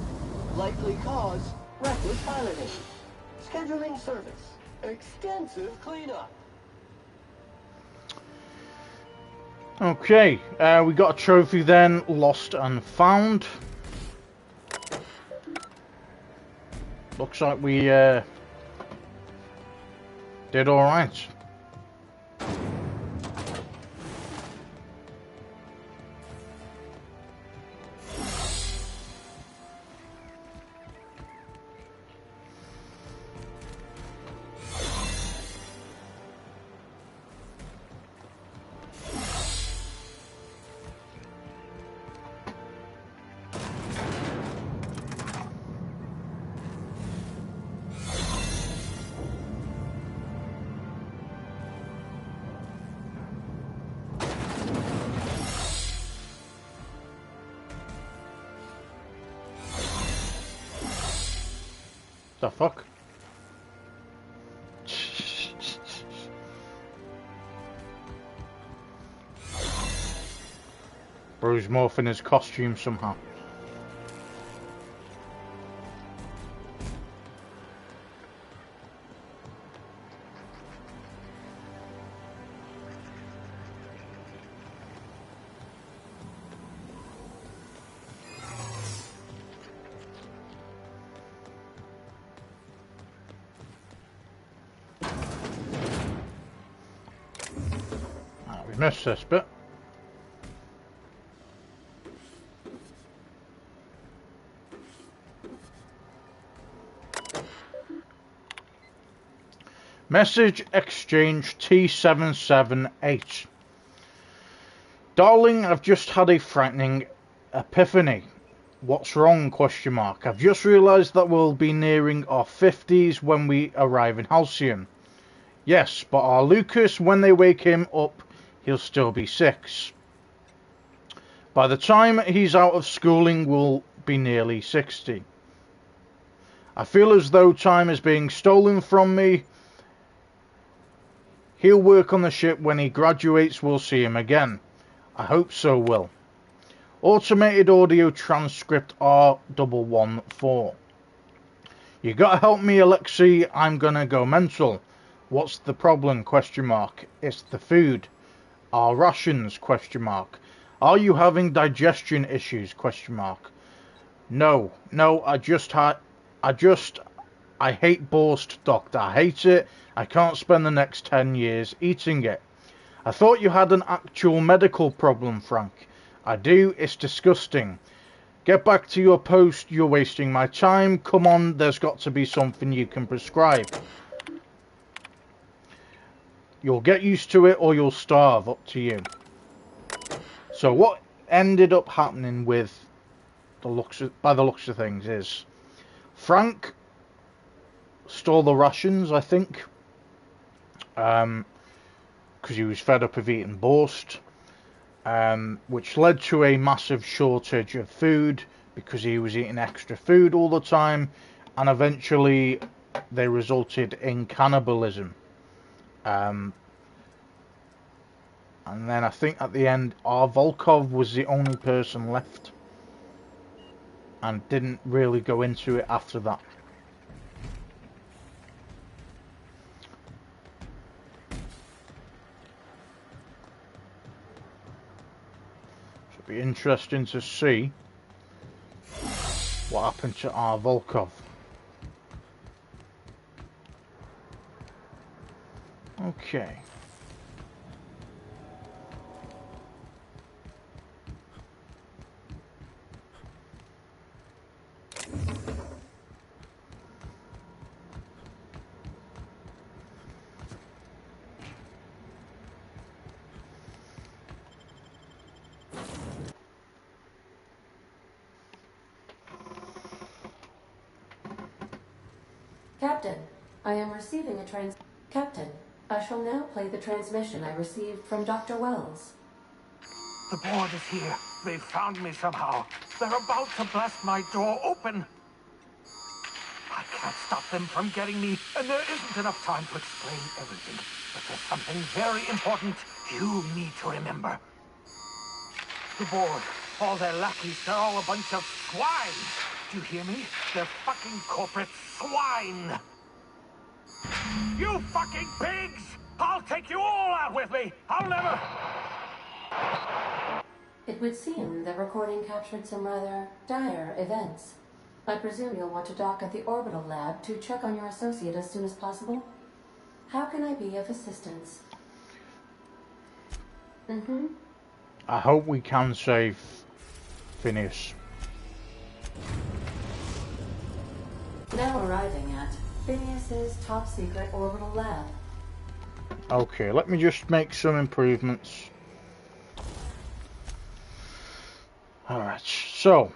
Likely cause, reckless piloting. Scheduling service. Extensive cleanup. Okay, we got a trophy then, lost and found. Looks like we did alright. The fuck? Bro's morphing his costume somehow. We missed this bit. Message exchange T778. Darling, I've just had a frightening epiphany. What's wrong? Question mark. I've just realised that we'll be nearing our 50s when we arrive in Halcyon. Yes, but our Lucas, when they wake him up, he'll still be 6. By the time he's out of schooling, we'll be nearly 60. I feel as though time is being stolen from me. He'll work on the ship. When he graduates, we'll see him again. I hope so, Will. Automated audio transcript R114. You gotta help me, Alexei. I'm gonna go mental. What's the problem? Question mark. It's the food. Our rations? Question mark. Are you having digestion issues? Question mark. No, I hate Borst, Doctor. I hate it. I can't spend the next 10 years eating it. I thought you had an actual medical problem, Frank. I do. It's disgusting. Get back to your post. You're wasting my time. Come on, there's got to be something you can prescribe. You'll get used to it or you'll starve. Up to you. So what ended up happening with by the looks of things is Frank stole the rations, I think, because he was fed up of eating Borst, which led to a massive shortage of food because he was eating extra food all the time, and eventually they resulted in cannibalism. And then I think at the end, our Volkov was the only person left, and didn't really go into it after that. It'll be interesting to see what happened to our Volkov. Okay. Captain, I am receiving a Captain, I shall now play the transmission I received from Dr. Wells. The board is here. They found me somehow. They're about to blast my door open. I can't stop them from getting me, and there isn't enough time to explain everything. But there's something very important you need to remember. The board, all their lackeys, they're all a bunch of swine. Do you hear me? They're fucking corporate swine. You fucking pigs! I'll take you all out with me! I'll never... It would seem the recording captured some rather dire events. I presume you'll want to dock at the orbital lab to check on your associate as soon as possible? How can I be of assistance? I hope we can save Phineas. Now arriving at Phineas's top secret orbital lab. Okay, let me just make some improvements. Alright, so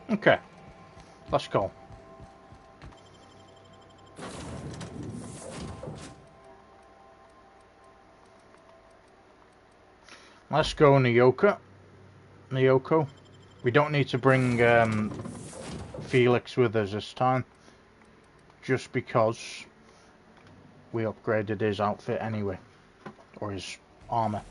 Okay, let's go. Let's go, Nyoko. We don't need to bring Felix with us this time, just because we upgraded his outfit anyway, or his armor.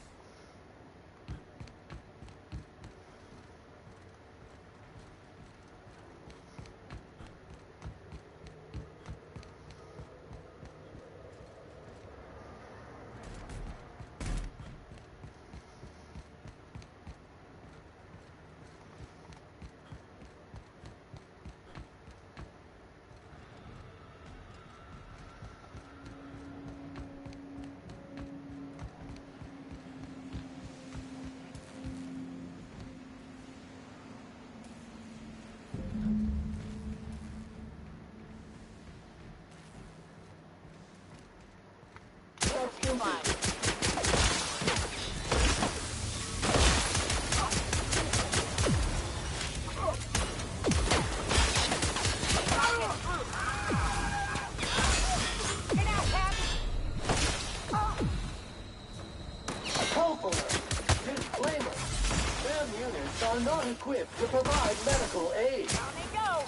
Are not equipped to provide medical aid. Down they go.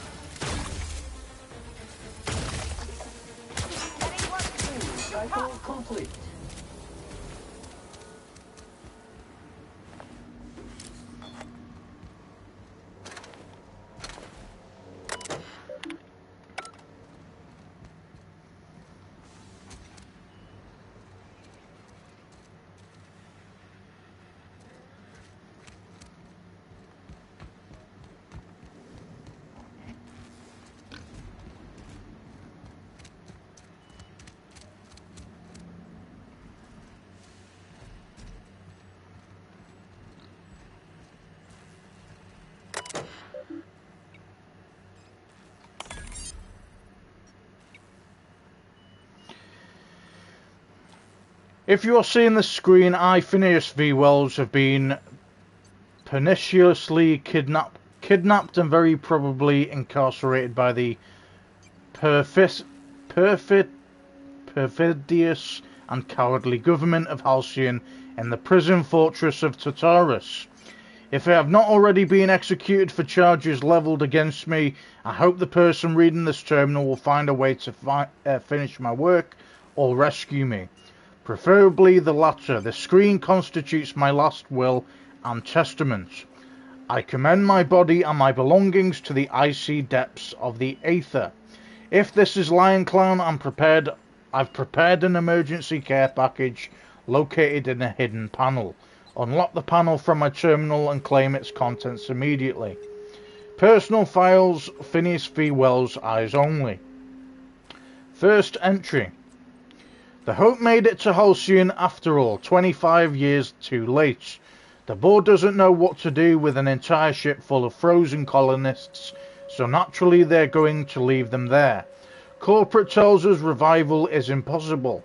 Cycle complete. If you are seeing the screen, I, Phineas V. Wells, have been perniciously kidnapped and very probably incarcerated by the perfidious and cowardly government of Halcyon in the prison fortress of Tartarus. If I have not already been executed for charges levelled against me, I hope the person reading this terminal will find a way to finish my work or rescue me. Preferably the latter. The screen constitutes my last will and testament. I commend my body and my belongings to the icy depths of the aether. If this is Lion Clown, I've prepared an emergency care package located in a hidden panel. Unlock the panel from my terminal and claim its contents immediately. Personal files, Phineas V. Wells, eyes only. First entry. The Hope made it to Halcyon after all, 25 years too late. The board doesn't know what to do with an entire ship full of frozen colonists, so naturally they're going to leave them there. Corporate tells us revival is impossible.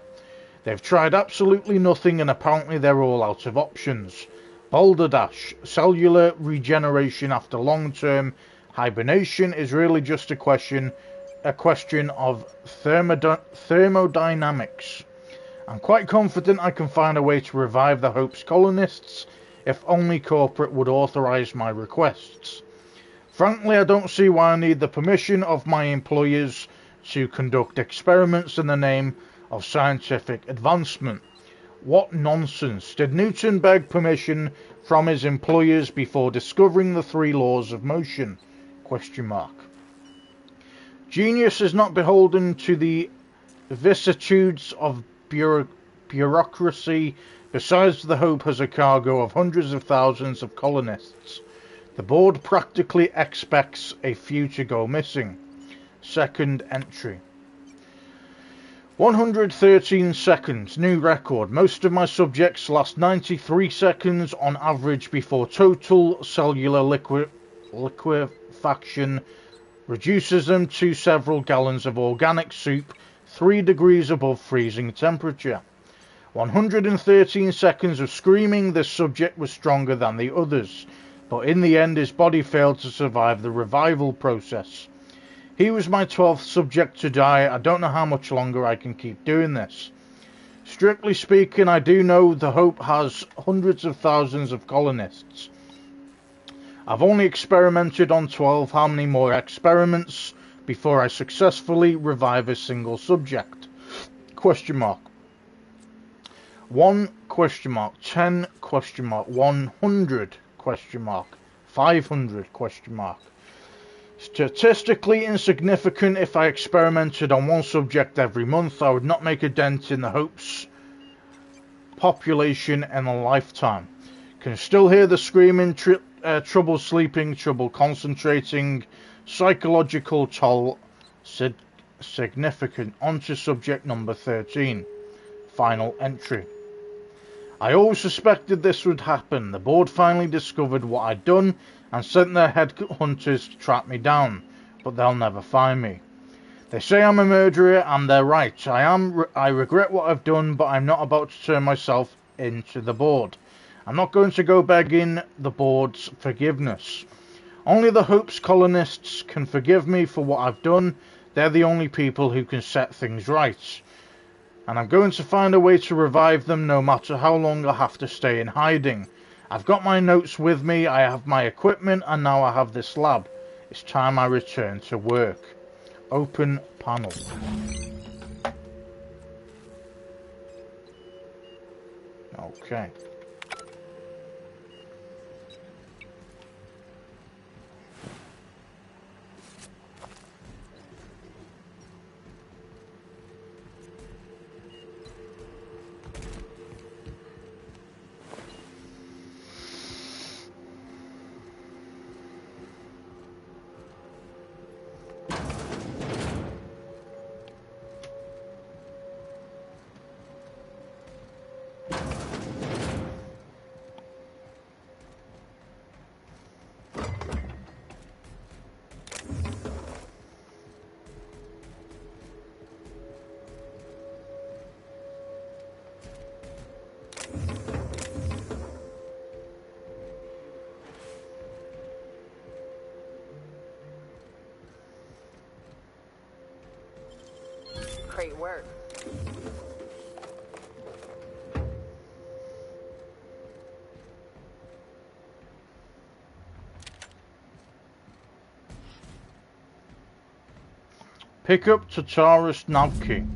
They've tried absolutely nothing and apparently they're all out of options. Balderdash, cellular regeneration after long-term hibernation is really just a question of thermodynamics. I'm quite confident I can find a way to revive the Hope's colonists, if only corporate would authorize my requests. Frankly, I don't see why I need the permission of my employers to conduct experiments in the name of scientific advancement. What nonsense. Did Newton beg permission from his employers before discovering the 3 laws of motion? ? Genius is not beholden to the vicissitudes of bureaucracy. Besides, the Hope has a cargo of hundreds of thousands of colonists. The board practically expects a few to go missing. Second entry. 113 seconds, new record. Most of my subjects last 93 seconds on average before total cellular liquefaction reduces them to several gallons of organic soup, 3 degrees above freezing temperature. 113 seconds of screaming. This subject was stronger than the others. but in the end his body failed to survive the revival process. He was my 12th subject to die. I don't know how much longer I can keep doing this. Strictly speaking, I do know the Hope has hundreds of thousands of colonists. I've only experimented on 12. How many more experiments before I successfully revive a single subject? Question mark. 1 question mark 10 question mark 100 question mark 500 question mark. Statistically insignificant. If I experimented on one subject every month, I would not make a dent in the Hope's population in a lifetime. Can still hear the screaming, trouble sleeping, trouble concentrating, psychological toll, significant. On to subject number 13. Final entry. I always suspected this would happen. The board finally discovered what I'd done and sent their headhunters to track me down, but they'll never find me. They say I'm a murderer, and they're right. I regret what I've done, but I'm not about to turn myself into the board. I'm not going to go begging the board's forgiveness. Only the Hope's colonists can forgive me for what I've done. They're the only people who can set things right. And I'm going to find a way to revive them, no matter how long I have to stay in hiding. I've got my notes with me, I have my equipment, and now I have this lab. It's time I return to work. Open panel. Okay. Great work. Pick up Tartarus Navki.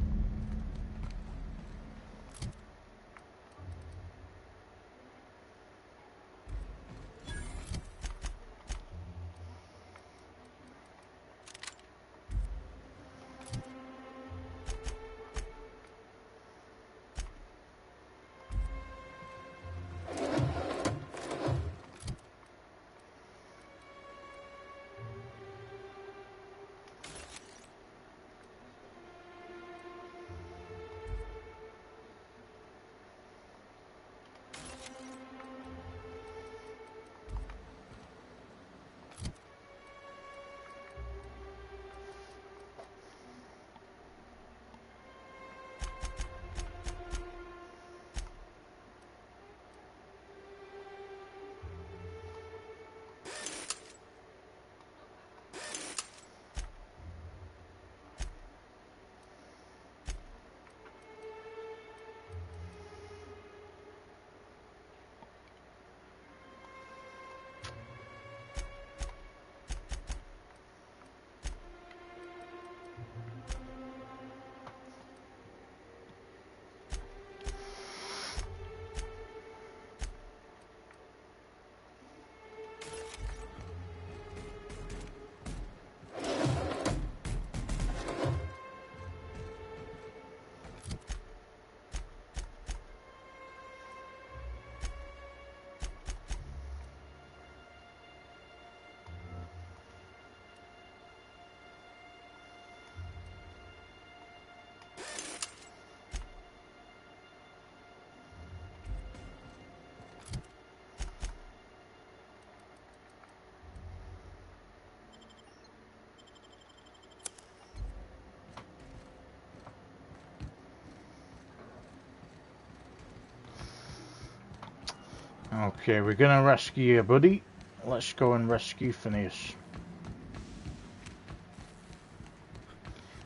Okay, we're gonna rescue your buddy. let's go and rescue Phineas.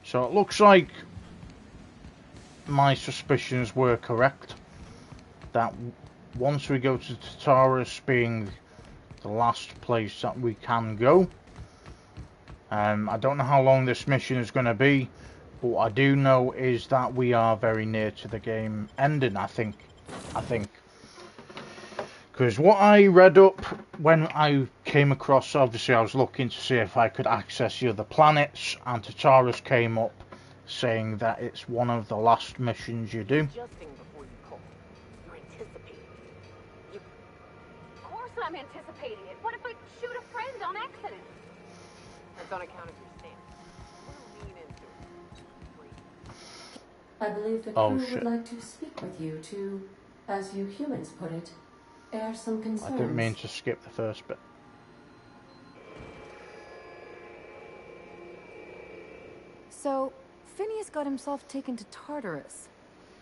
So it looks like my suspicions were correct. That once we go to Tartarus being the last place that we can go. I don't know how long this mission is going to be, but what I do know is that we are very near to the game ending, I think. Because what I read up when I came across, obviously I was looking to see if I could access the other planets, and Tartarus came up saying that it's one of the last missions you do. Adjusting before you call. You're anticipating. Of course I'm anticipating it. What if I shoot a friend on accident? That's on account of your stance. We'll lean into it. I believe the crew would like to speak with you to, as you humans put it, air some concerns. I didn't mean to skip the first bit. So, Phineas got himself taken to Tartarus.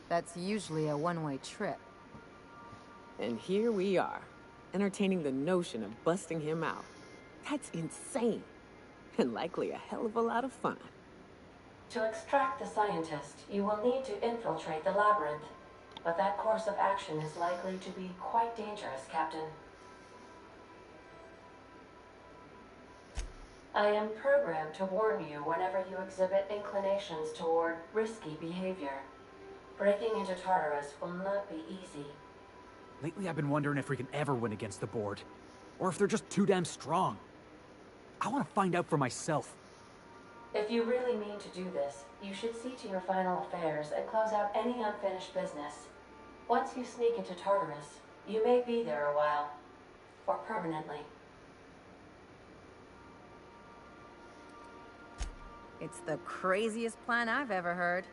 That's usually a one-way trip. And here we are, entertaining the notion of busting him out. That's insane. And likely a hell of a lot of fun. To extract the scientist, you will need to infiltrate the labyrinth. But that course of action is likely to be quite dangerous, Captain. I am programmed to warn you whenever you exhibit inclinations toward risky behavior. Breaking into Tartarus will not be easy. Lately I've been wondering if we can ever win against the board. Or if they're just too damn strong. I want to find out for myself. If you really mean to do this, you should see to your final affairs and close out any unfinished business. Once you sneak into Tartarus, you may be there a while. Or permanently. It's the craziest plan I've ever heard.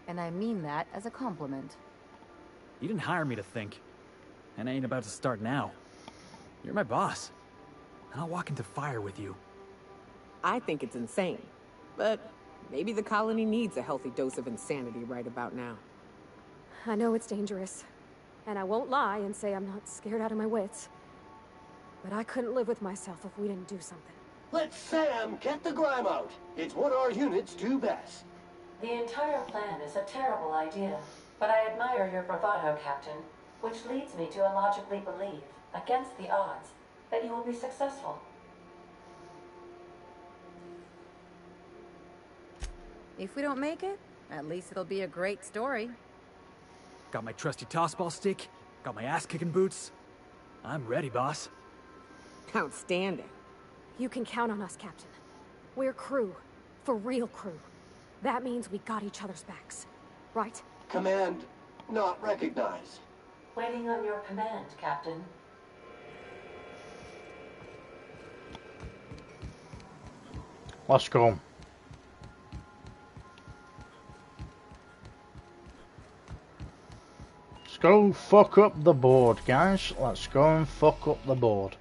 And I mean that as a compliment. You didn't hire me to think. And I ain't about to start now. You're my boss. And I'll walk into fire with you. I think it's insane. But maybe the colony needs a healthy dose of insanity right about now. I know it's dangerous. And I won't lie and say I'm not scared out of my wits. But I couldn't live with myself if we didn't do something. Let Sam get the grime out. It's what our units do best. The entire plan is a terrible idea, but I admire your bravado, Captain, which leads me to illogically believe, against the odds, that you will be successful. If we don't make it, at least it'll be a great story. Got my trusty tossball stick, got my ass-kicking boots. I'm ready, boss. Outstanding. You can count on us, Captain. We're crew. For real crew. That means we got each other's backs. Right? Command not recognized. Waiting on your command, Captain. Let's go. Let's go fuck up the board, guys. Let's go and fuck up the board.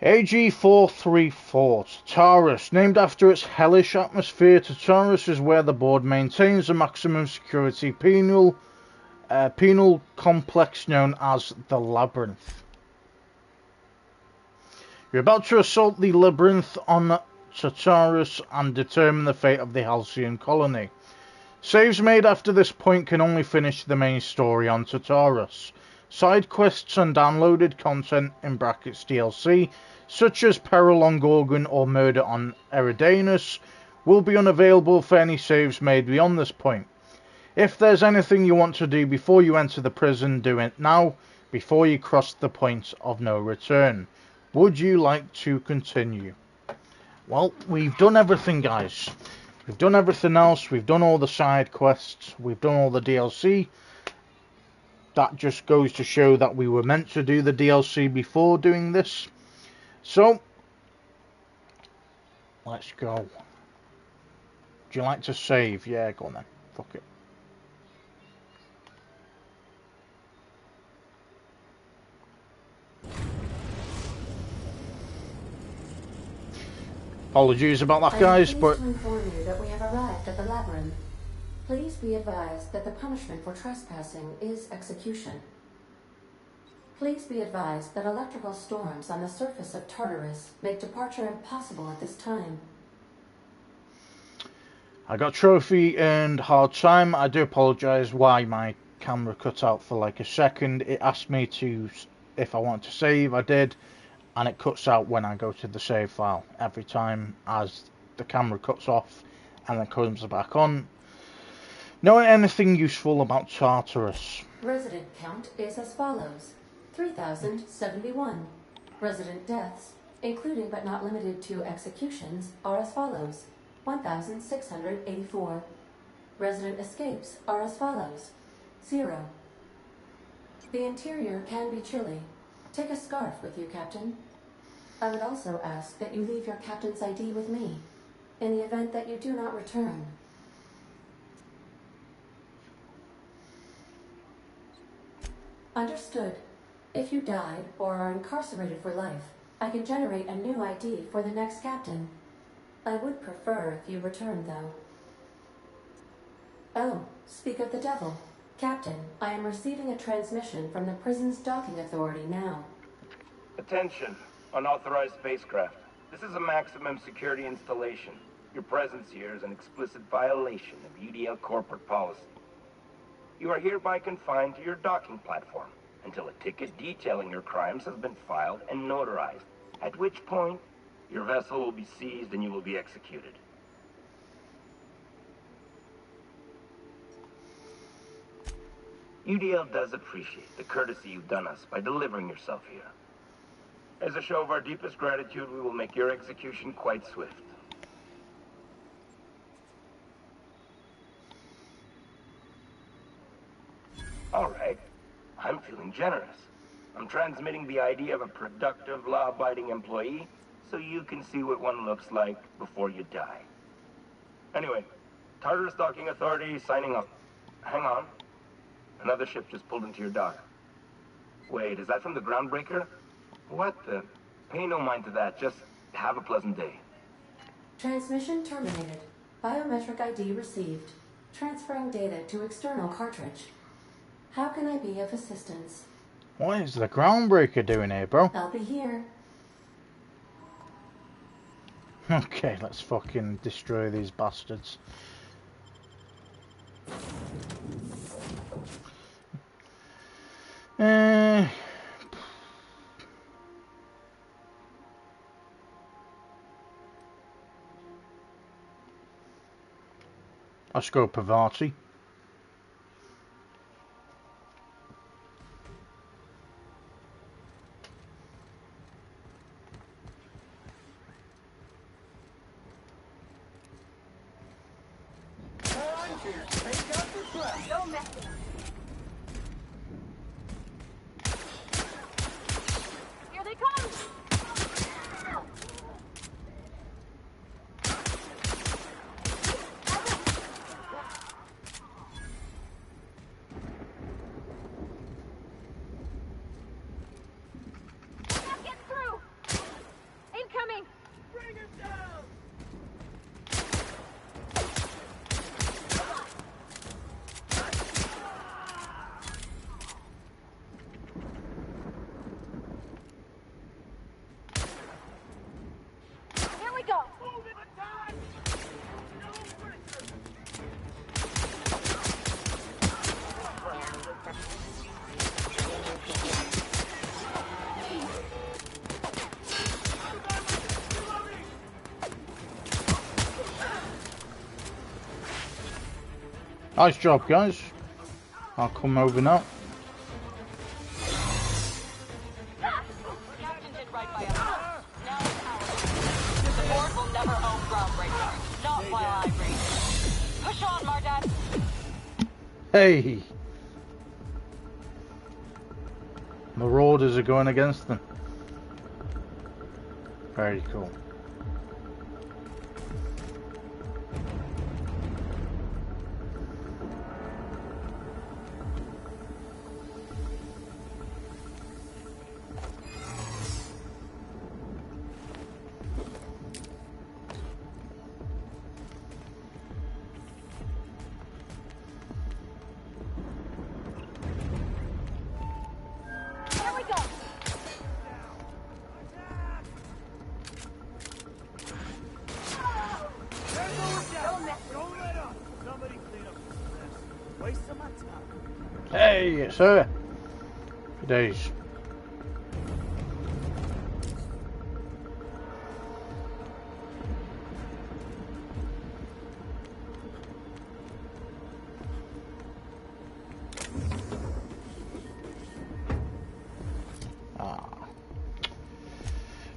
AG-434, Tartarus. Named after its hellish atmosphere, Tartarus is where the board maintains a maximum security penal complex known as the Labyrinth. You're about to assault the Labyrinth on Tartarus and determine the fate of the Halcyon colony. Saves made after this point can only finish the main story on Tartarus. Side quests and downloaded content in brackets DLC, such as Peril on Gorgon or Murder on Eridanus, will be unavailable for any saves made beyond this point. If there's anything you want to do before you enter the prison, do it now, before you cross the point of no return. Would you like to continue? Well, we've done everything, guys. We've done everything else. We've done all the side quests. We've done all the DLC. That just goes to show that we were meant to do the DLC before doing this. So, let's go. Would you like to save? Yeah, go on then. Fuck it. Apologies about that, guys, but... I am pleased to inform you that we have arrived at the labyrinth. Please be advised that the punishment for trespassing is execution. Please be advised that electrical storms on the surface of Tartarus make departure impossible at this time. I got trophy and hard time. I do apologise why my camera cut out for like a second. It asked me to, if I want to save, I did, and it cuts out when I go to the save file every time as the camera cuts off and then comes back on. Knowing anything useful about Tartarus? Resident count is as follows: 3,071. Resident deaths, including but not limited to executions, are as follows: 1,684. Resident escapes are as follows: 0. The interior can be chilly. Take a scarf with you, Captain. I would also ask that you leave your captain's ID with me, in the event that you do not return. Understood. If you died or are incarcerated for life, I can generate a new ID for the next captain. I would prefer if you returned, though. Oh, speak of the devil. Captain, I am receiving a transmission from the prison's docking authority now. Attention, unauthorized spacecraft. This is a maximum security installation. Your presence here is an explicit violation of UDL corporate policy. You are hereby confined to your docking platform until a ticket detailing your crimes has been filed and notarized, at which point your vessel will be seized and you will be executed. UDL does appreciate the courtesy you've done us by delivering yourself here. As a show of our deepest gratitude, we will make your execution quite swift. All right. I'm feeling generous. I'm transmitting the ID of a productive, law-abiding employee so you can see what one looks like before you die. Anyway, Tartarus Docking Authority signing up. Hang on. Another ship just pulled into your dock. Wait, is that from the Groundbreaker? What the? Pay no mind to that. Just have a pleasant day. Transmission terminated. Biometric ID received. Transferring data to external cartridge. How can I be of assistance? What is the Groundbreaker doing here, bro? I'll be here. Okay, let's fucking destroy these bastards. Let's go Pavati. Don't mess with him. Here they come! Can't get through! Incoming! Bring him down! Here we go! Move it! Attack! Nice job, guys. I'll come over now. Captain did right by us. Now it's ours. The board will never own Groundbreaker. Not while I reign. Push on, Mardat. Hey! Marauders are going against them. Very cool. Here we Waste of my time. Hey, sir. For days.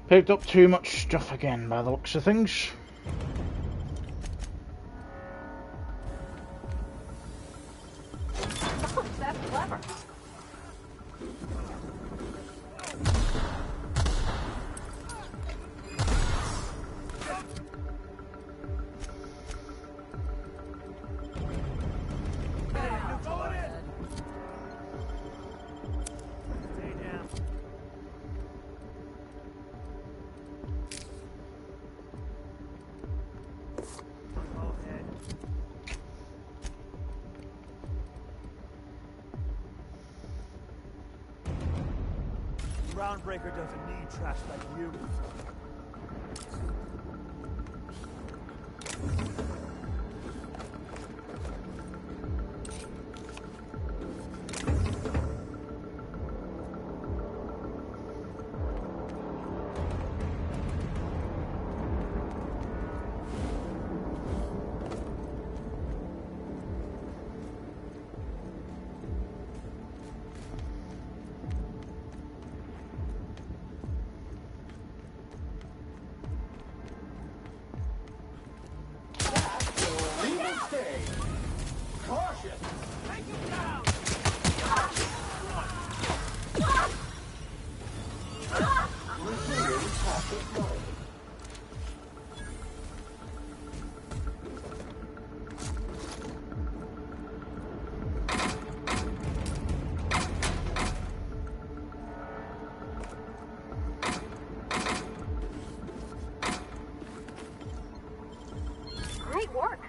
Picked up too much stuff again by the looks of things. Oh, that's clever. Groundbreaker doesn't need trash like you. Great work.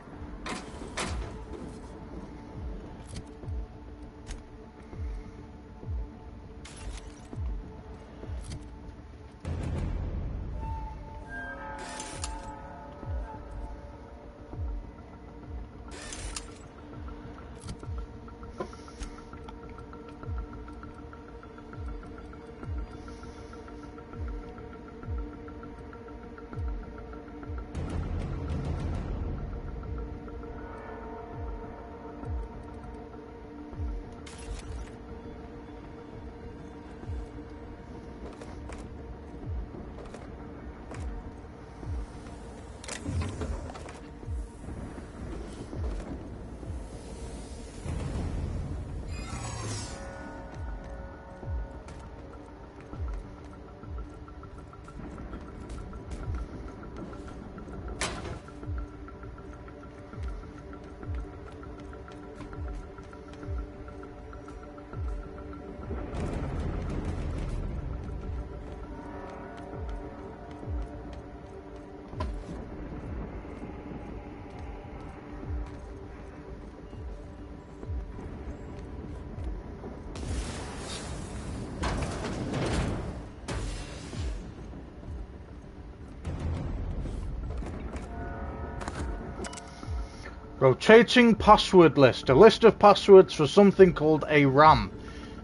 Rotating password list. A list of passwords for something called a RAM.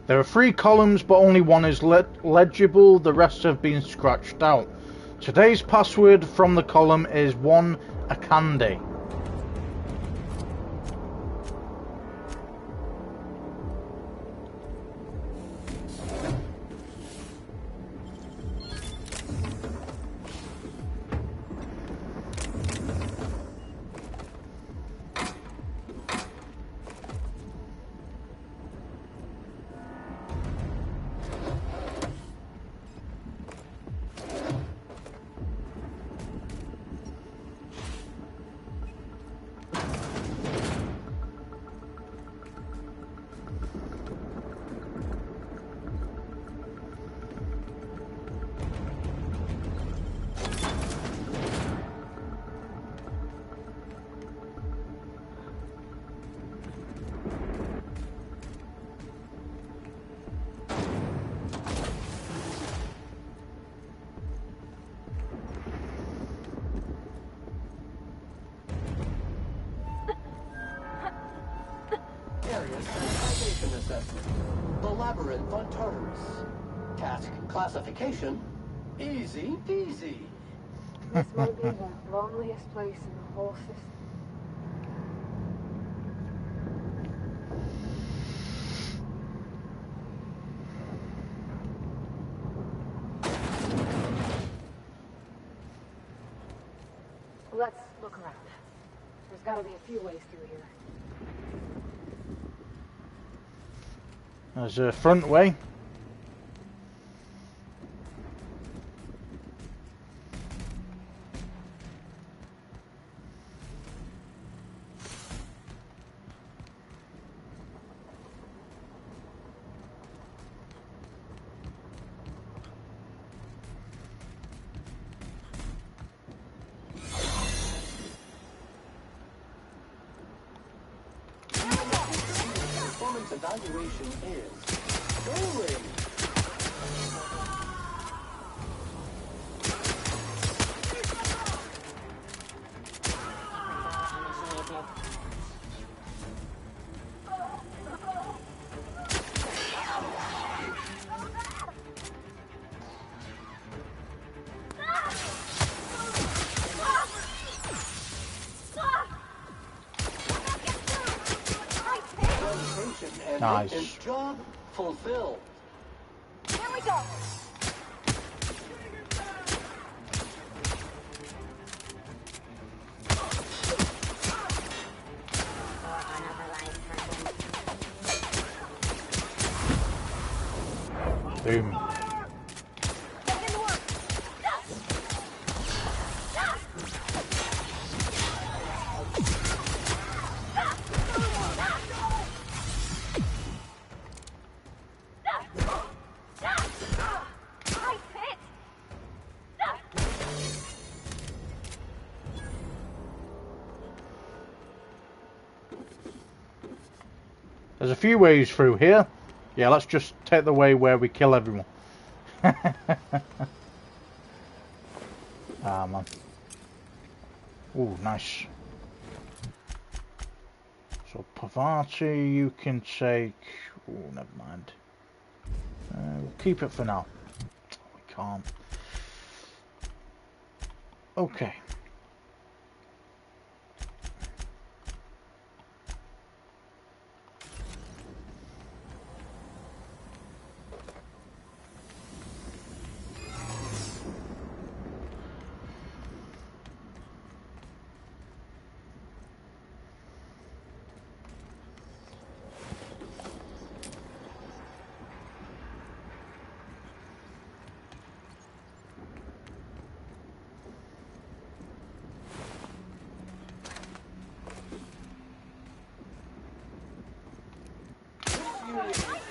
There are 3 columns, but only one is legible. The rest have been scratched out. Today's password from the column is 1 Akande. Various Sanitization Assessment. The Labyrinth on Tartarus. Task classification. Easy peasy. This might be the loneliest place in the whole system. Let's look around. There's gotta be a few ways through here. There's a front way. Performance evaluation is failing. Nice. Job fulfilled. Here we go. Boom. There's a few ways through here. Yeah, let's just take the way where we kill everyone. Ah, man. Ooh, nice. So, Pavati, you can take... Ooh, never mind. We'll keep it for now. We can't. Okay.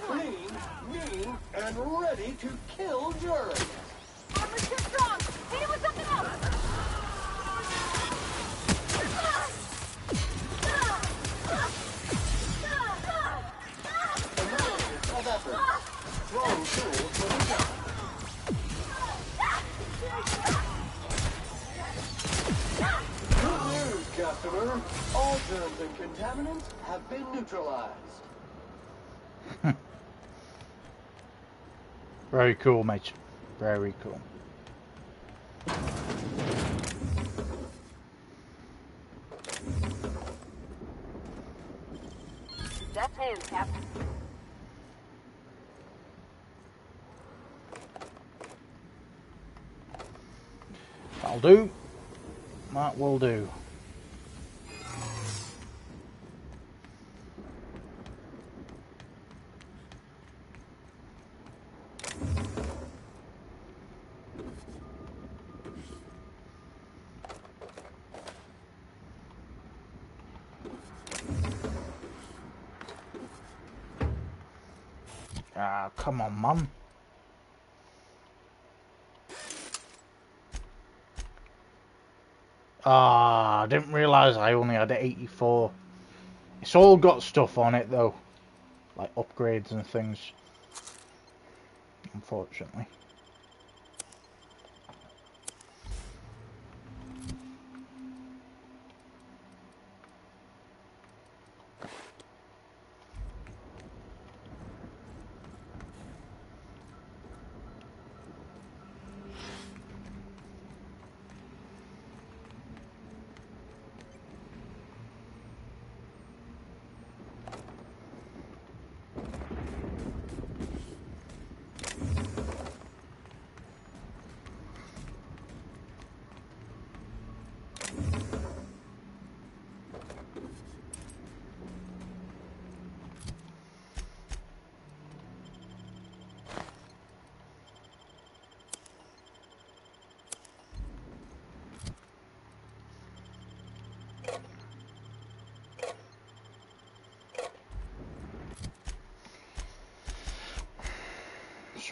Clean, mean, and ready to kill Jury. Armor's too strong. Hit it with something else. Of effort. Strong tool for the job. Good news, customer. All germs and contaminants have been neutralized. Very cool, mate. Very cool. That's him, Captain. That'll do. That will do. Ah, come on, Mum. Ah, I didn't realise I only had 84. It's all got stuff on it, though. Like upgrades and things. Unfortunately.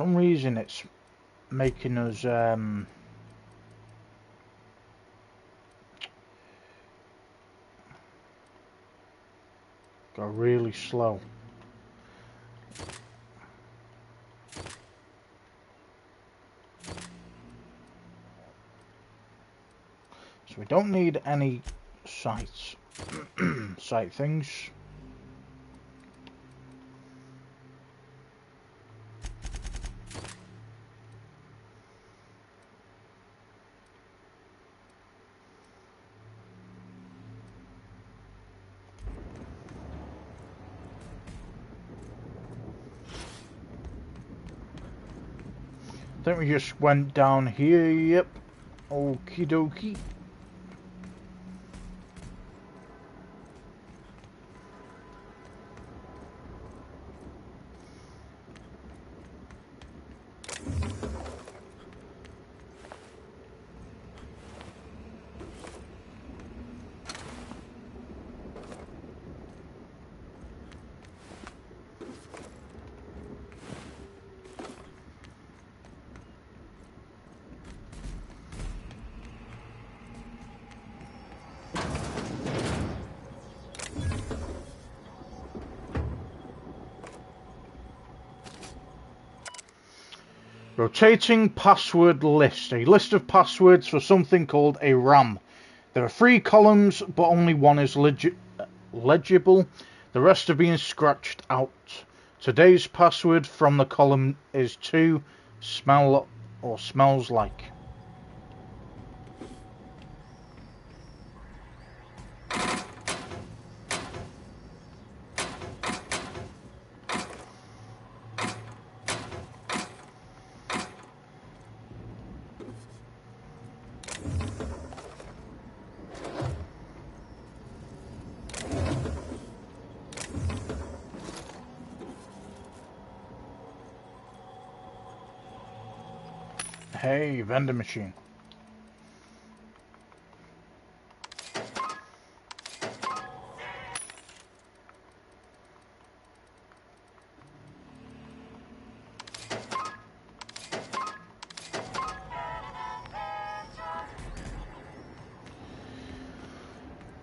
some reason it's making us go really slow. So we don't need any sights, sight things. I think we just went down here, yep. Okie dokie. Rotating password list. A list of passwords for something called a RAM. There are 3 columns, but only one is legible. The rest are being scratched out. Today's password from the column is to smell or smells like. Hey, vending machine.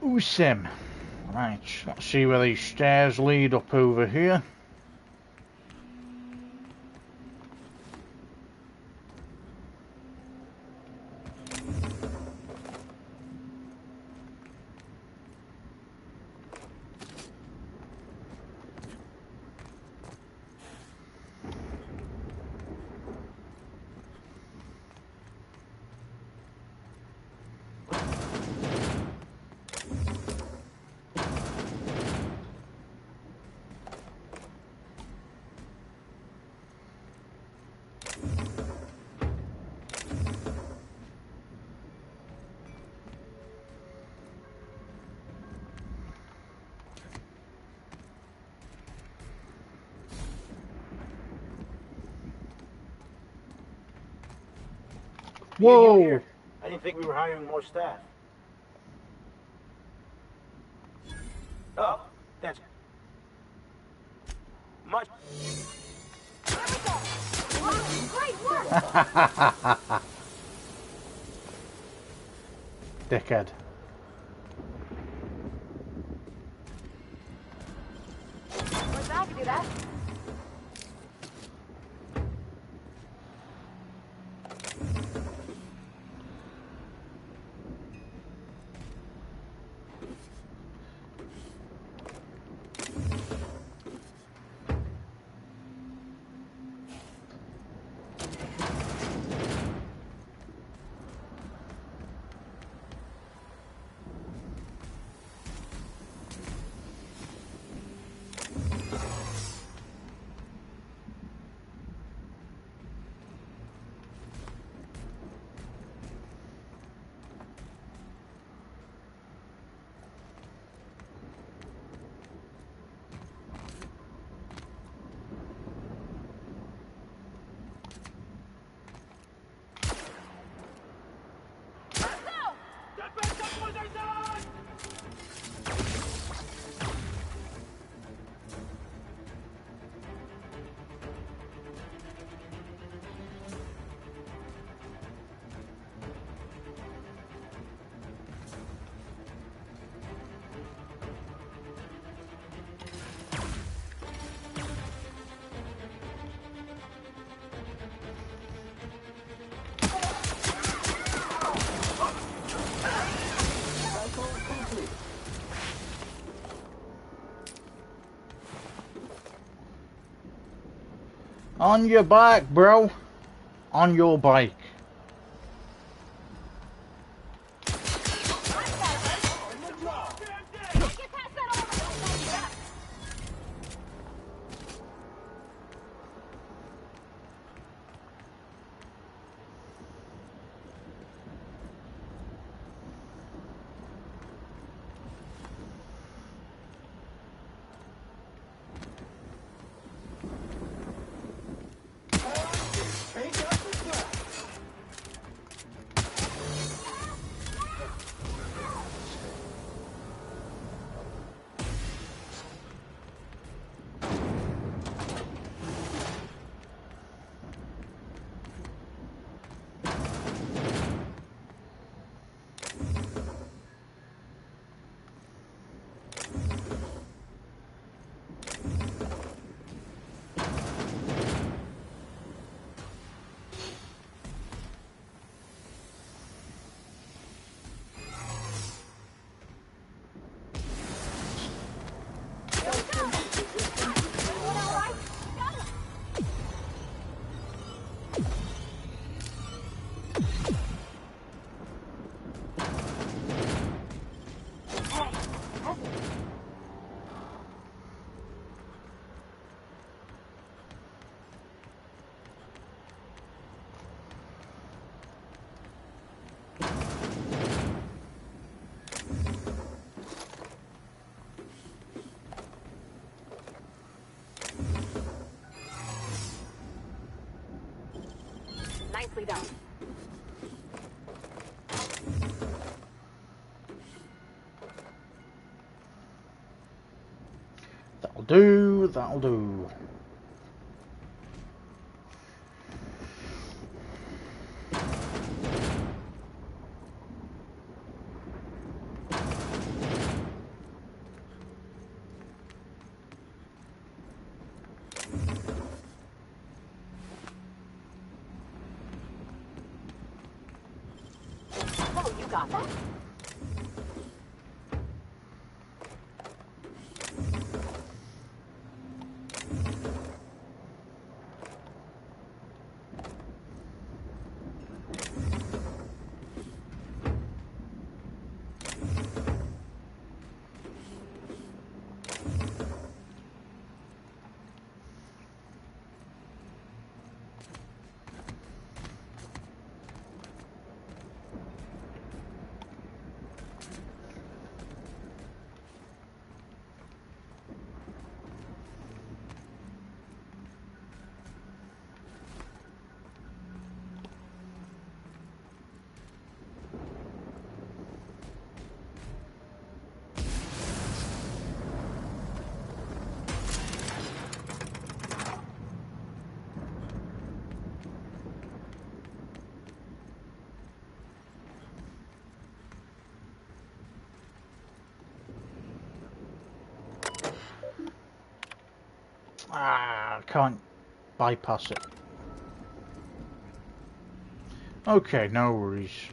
Ooh, Sim. Right, let's see where these stairs lead up over here. Whoa! I didn't think we were hiring more staff. Oh, that's much. There we go. Wow, great work. Dickhead. Where's I can do that? On your bike, bro. On your bike. Nicely done. That'll do, that'll do. Oh, you got that? Ah, can't bypass it. Okay, no worries.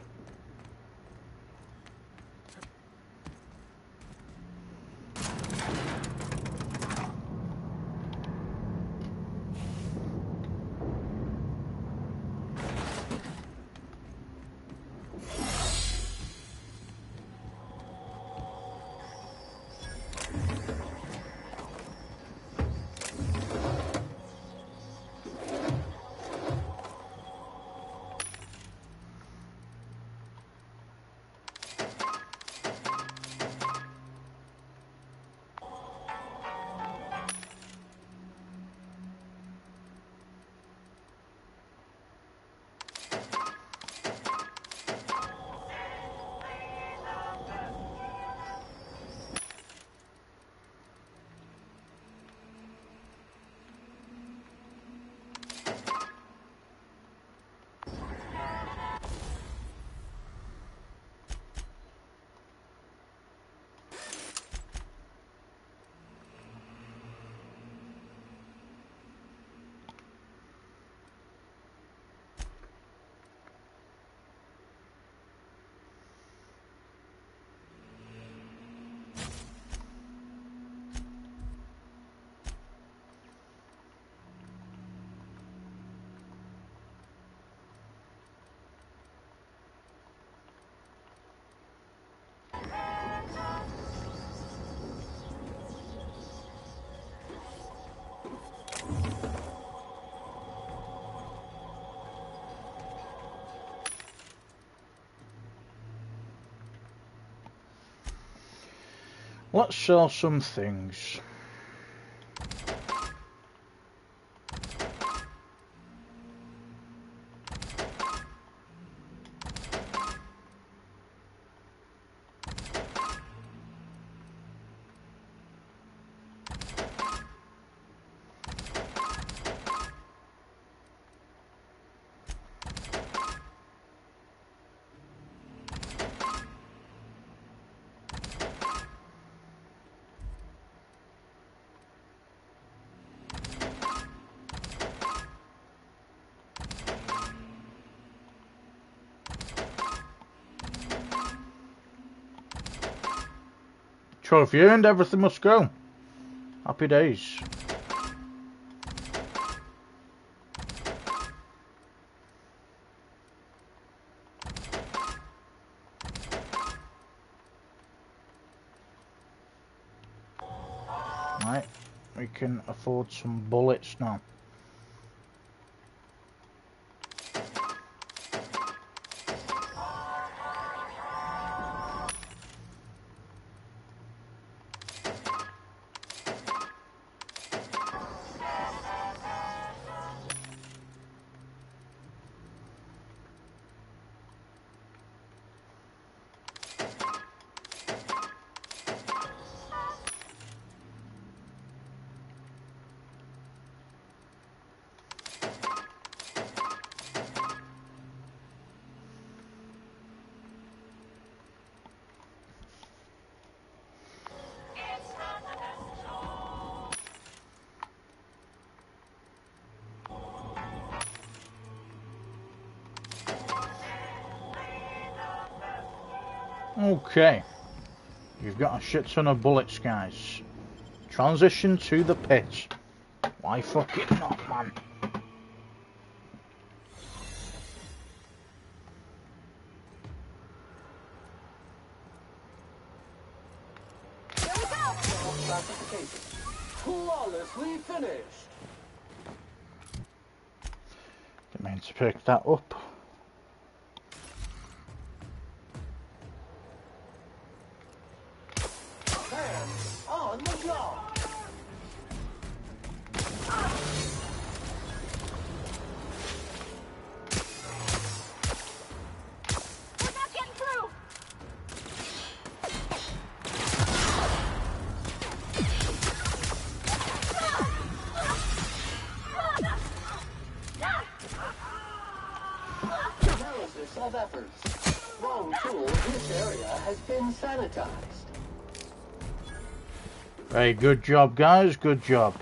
Let's sell some things. Trophy earned, everything must go. Happy days. Right, we can afford some bullets now. Okay, you've got a shit ton of bullets, guys. Transition to the pit. Why fucking not, man? Flawlessly finished. Didn't mean to pick that up. Hands on the job. We're not getting through. Analysis of efforts. Wrong tool. This area has been sanitized. Hey, good job, guys. Good job.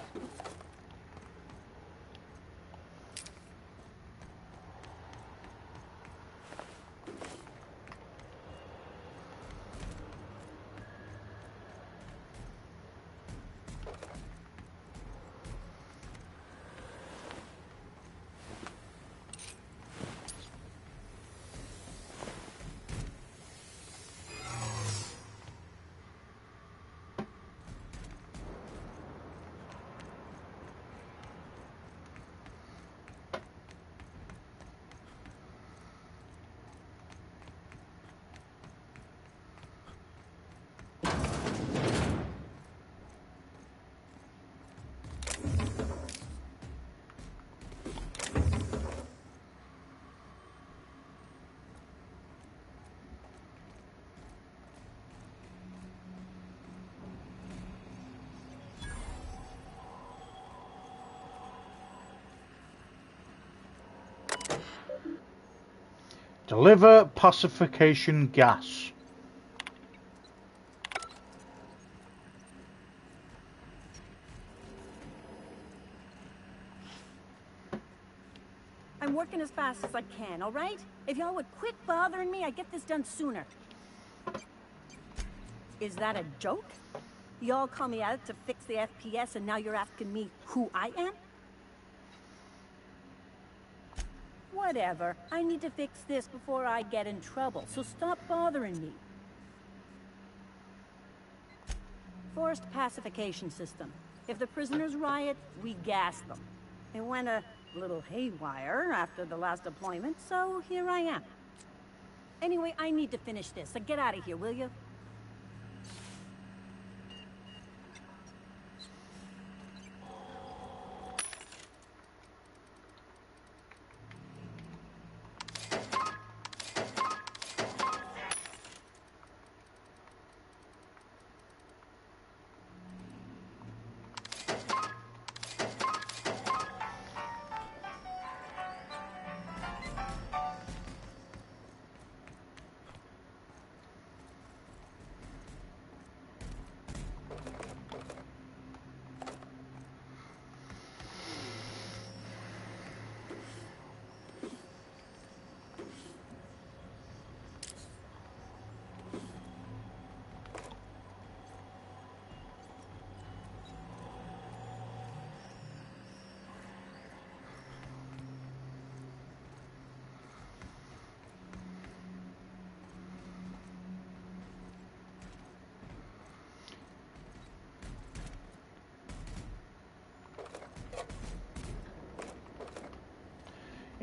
Deliver pacification gas. I'm working as fast as I can, all right? If y'all would quit bothering me, I'd get this done sooner. Is that a joke? Y'all call me out to fix the FPS and now you're asking me who I am? Whatever. I need to fix this before I get in trouble, so stop bothering me. Forced pacification system. If the prisoners riot, we gas them. It went a little haywire after the last deployment, so here I am. Anyway, I need to finish this, so get out of here, will you?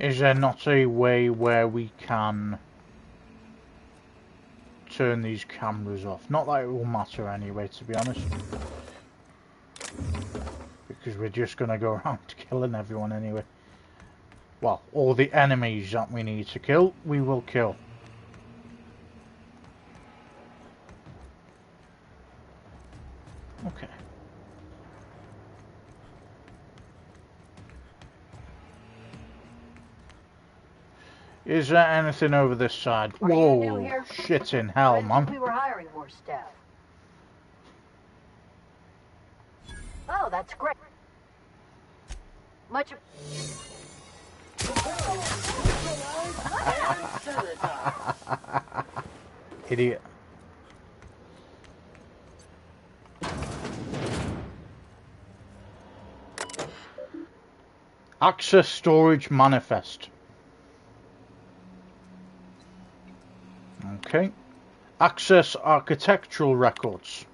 Is there not a way where we can turn these cameras off? Not that it will matter anyway, to be honest. Because we're just going to go around killing everyone anyway. Well, all the enemies that we need to kill, we will kill. Okay. Is there anything over this side? Are you new Whoa, here? shit in hell, man. We were hiring more staff. Oh, that's great. Much. Idiot. Access storage manifest. Okay. Access architectural records.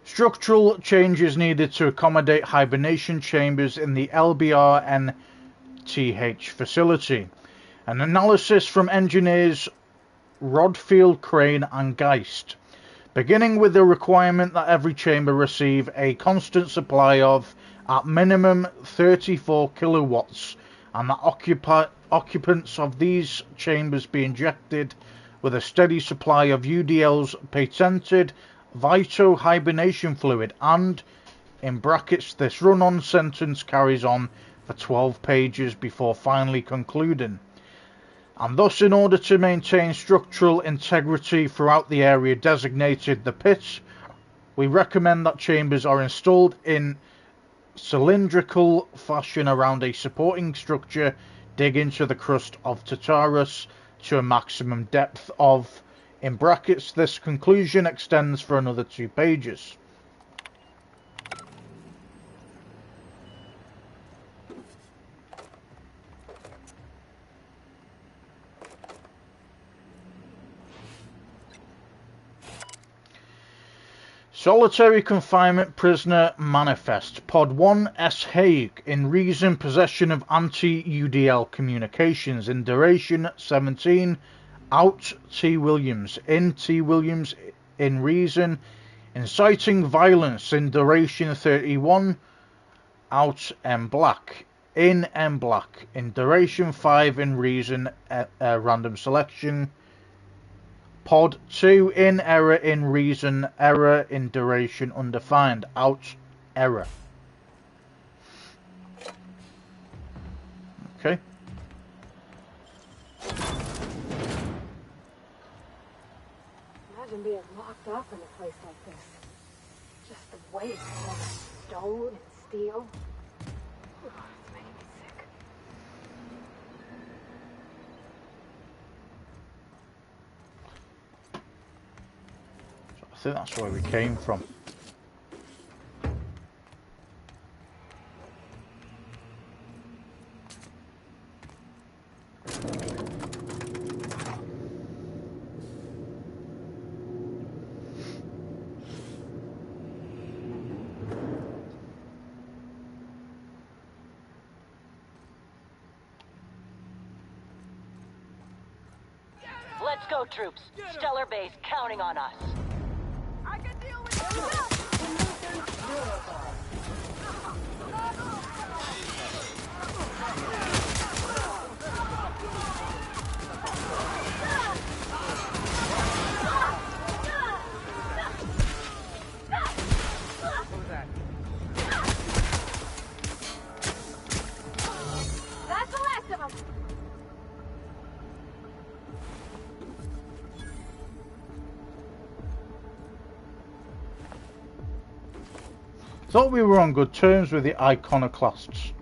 Structural changes needed to accommodate hibernation chambers in the LBR-NTH facility. An analysis from engineers Rodfield, Crane and Geist. Beginning with the requirement that every chamber receive a constant supply of, at minimum, 34 kilowatts, and that occupants of these chambers be injected with a steady supply of UDL's patented Vito hibernation fluid, and, in brackets, this run-on sentence carries on for 12 pages before finally concluding. And thus, in order to maintain structural integrity throughout the area designated the pit, we recommend that chambers are installed in cylindrical fashion around a supporting structure, dig into the crust of Tartarus to a maximum depth of, in brackets, this conclusion extends for another 2 pages. Solitary confinement prisoner manifest. Pod 1 S. Hague. In reason, possession of anti-UDL communications. In duration 17. Out T. Williams. In T. Williams. In reason, inciting violence. In duration 31. Out M. Black. In M. Black. In duration 5. In reason, random selection. Pod 2 in error, in reason, error, in duration, undefined, out, error. Okay. Imagine being locked up in a place like this. Just the weight of all the stone and steel. Oh, it's making me sick. I think that's where we came from. Let's go, troops. Stellar Base counting on us. I can deal with you. That's the last of them. Thought we were on good terms with the iconoclasts.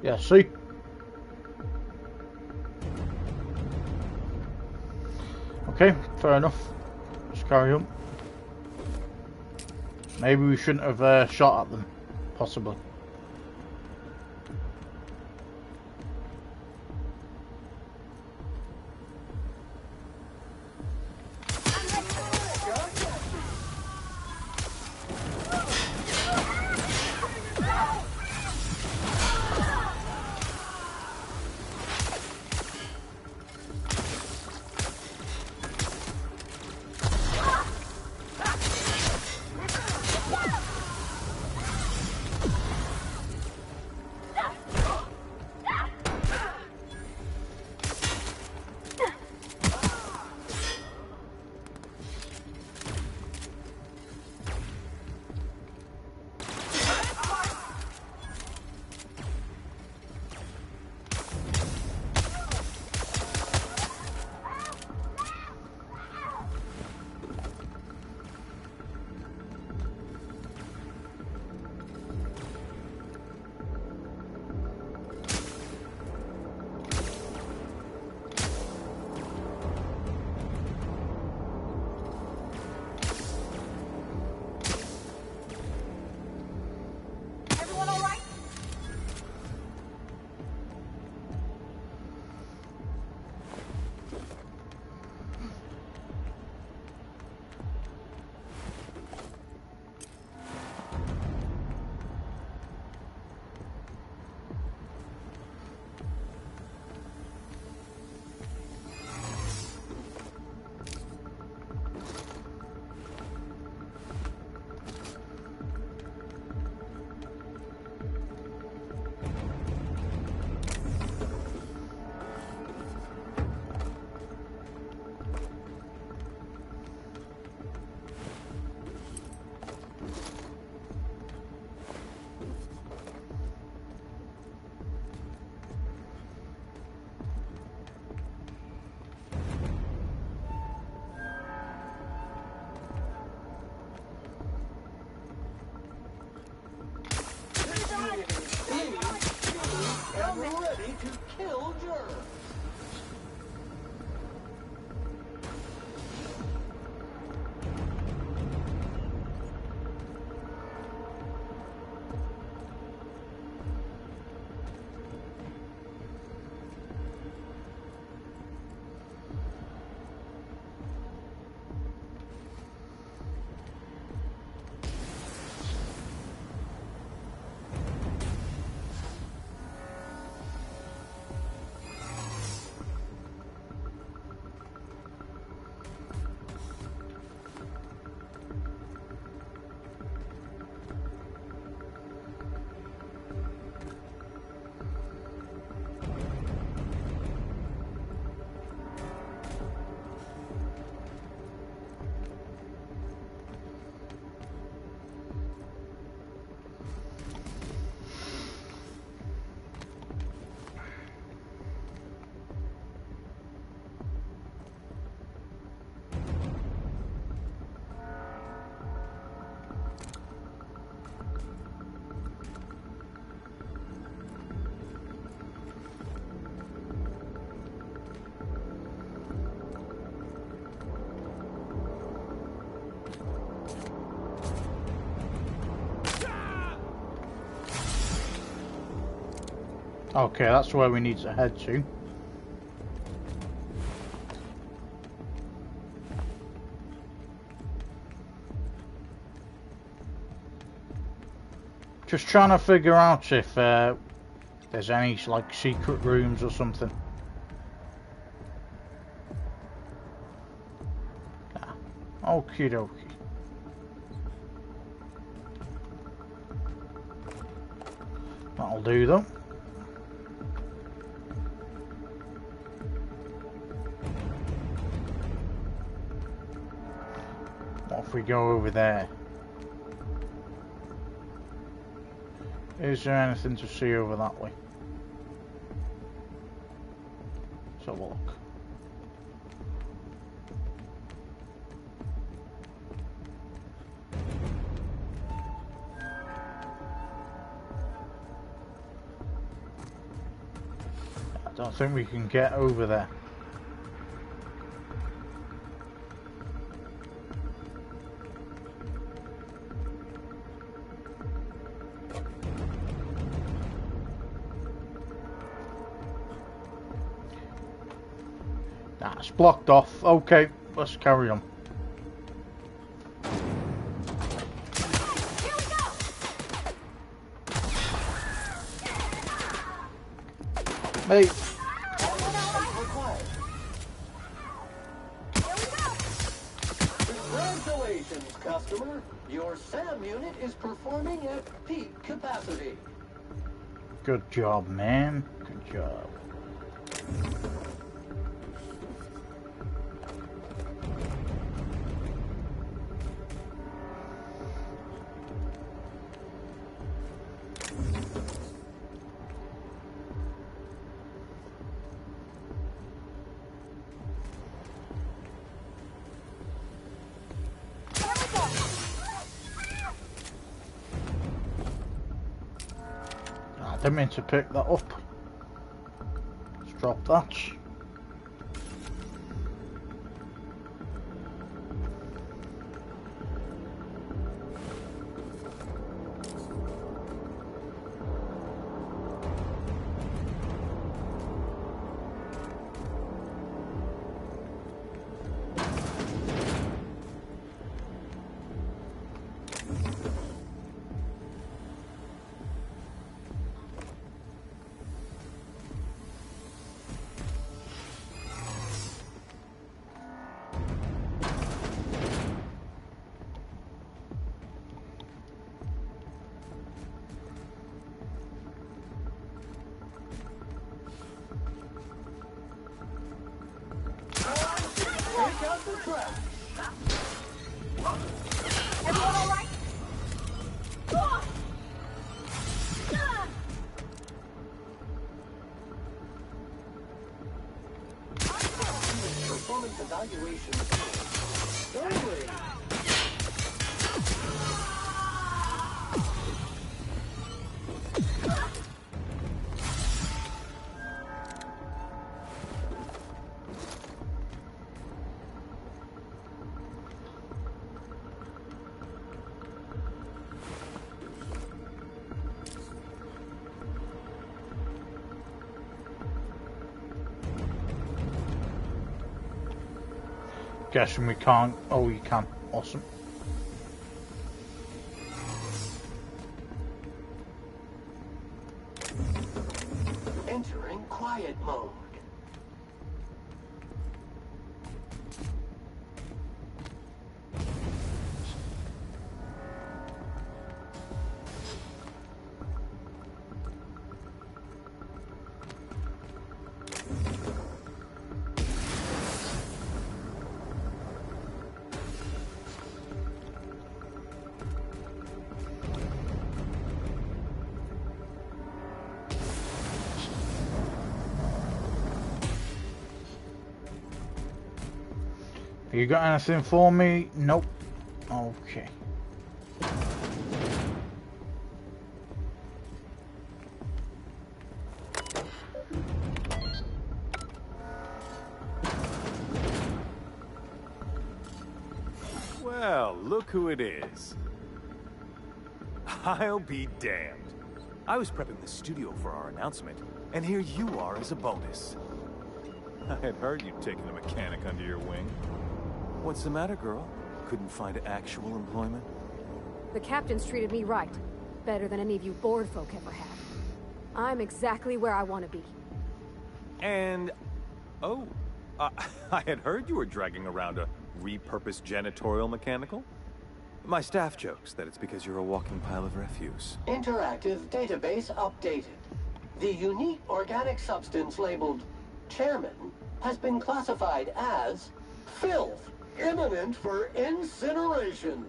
Yeah, see? Okay, fair enough. Let's carry on. Maybe we shouldn't have shot at them, possibly. Observe. Okay, that's where we need to head to. Just trying to figure out if there's any like secret rooms or something. Okie dokie. That'll do though. What if we go over there? Is there anything to see over that way? Let's have a look. I don't think we can get over there. That's blocked off. Okay, let's carry on. Hey. Congratulations, customer. Your SAM unit is performing at peak capacity. Good job, man. Good job. I didn't mean to pick that up. Let's drop that. Take out the trash. Everyone all right? Performance evaluation. Only. guessing we can't. Oh, you can. Awesome. Entering quiet mode. You got anything for me? Nope. Okay. Well, look who it is. I'll be damned. I was prepping the studio for our announcement, and here you are as a bonus. I had heard you'd taken a mechanic under your wing. What's the matter, girl? Couldn't find actual employment? The captain's treated me right. Better than any of you bored folk ever have. I'm exactly where I want to be. And... oh, I had heard you were dragging around a repurposed janitorial mechanical? My staff jokes that it's because you're a walking pile of refuse. Interactive database updated. The unique organic substance labeled Chairman has been classified as filth, imminent for incineration.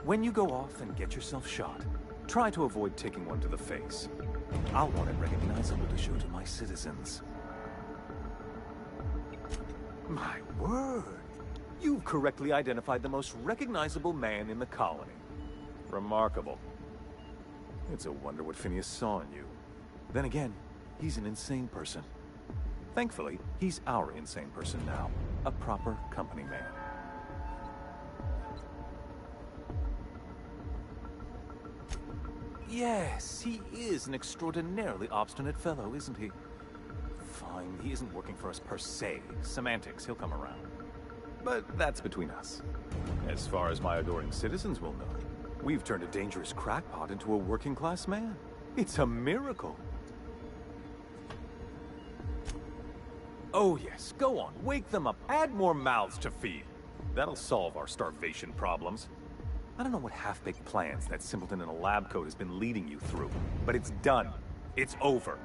When you go off and get yourself shot, try to avoid taking one to the face. I'll want it recognizable to show to my citizens. My word! You've correctly identified the most recognizable man in the colony. Remarkable. It's a wonder what Phineas saw in you. Then again, he's an insane person. Thankfully, he's our insane person now. A proper company man. Yes, he is an extraordinarily obstinate fellow, isn't he? Fine, he isn't working for us per se. Semantics, he'll come around. But that's between us. As far as my adoring citizens will know, we've turned a dangerous crackpot into a working-class man. It's a miracle. Oh yes, go on, wake them up, add more mouths to feed. That'll solve our starvation problems. I don't know what half-baked plans that simpleton in a lab coat has been leading you through, but it's done. It's over.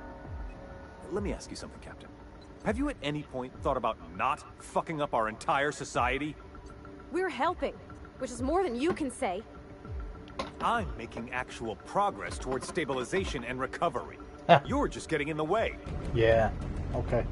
Let me ask you something, Captain. Have you at any point thought about not fucking up our entire society? We're helping, which is more than you can say. I'm making actual progress towards stabilization and recovery. You're just getting in the way. Yeah, okay.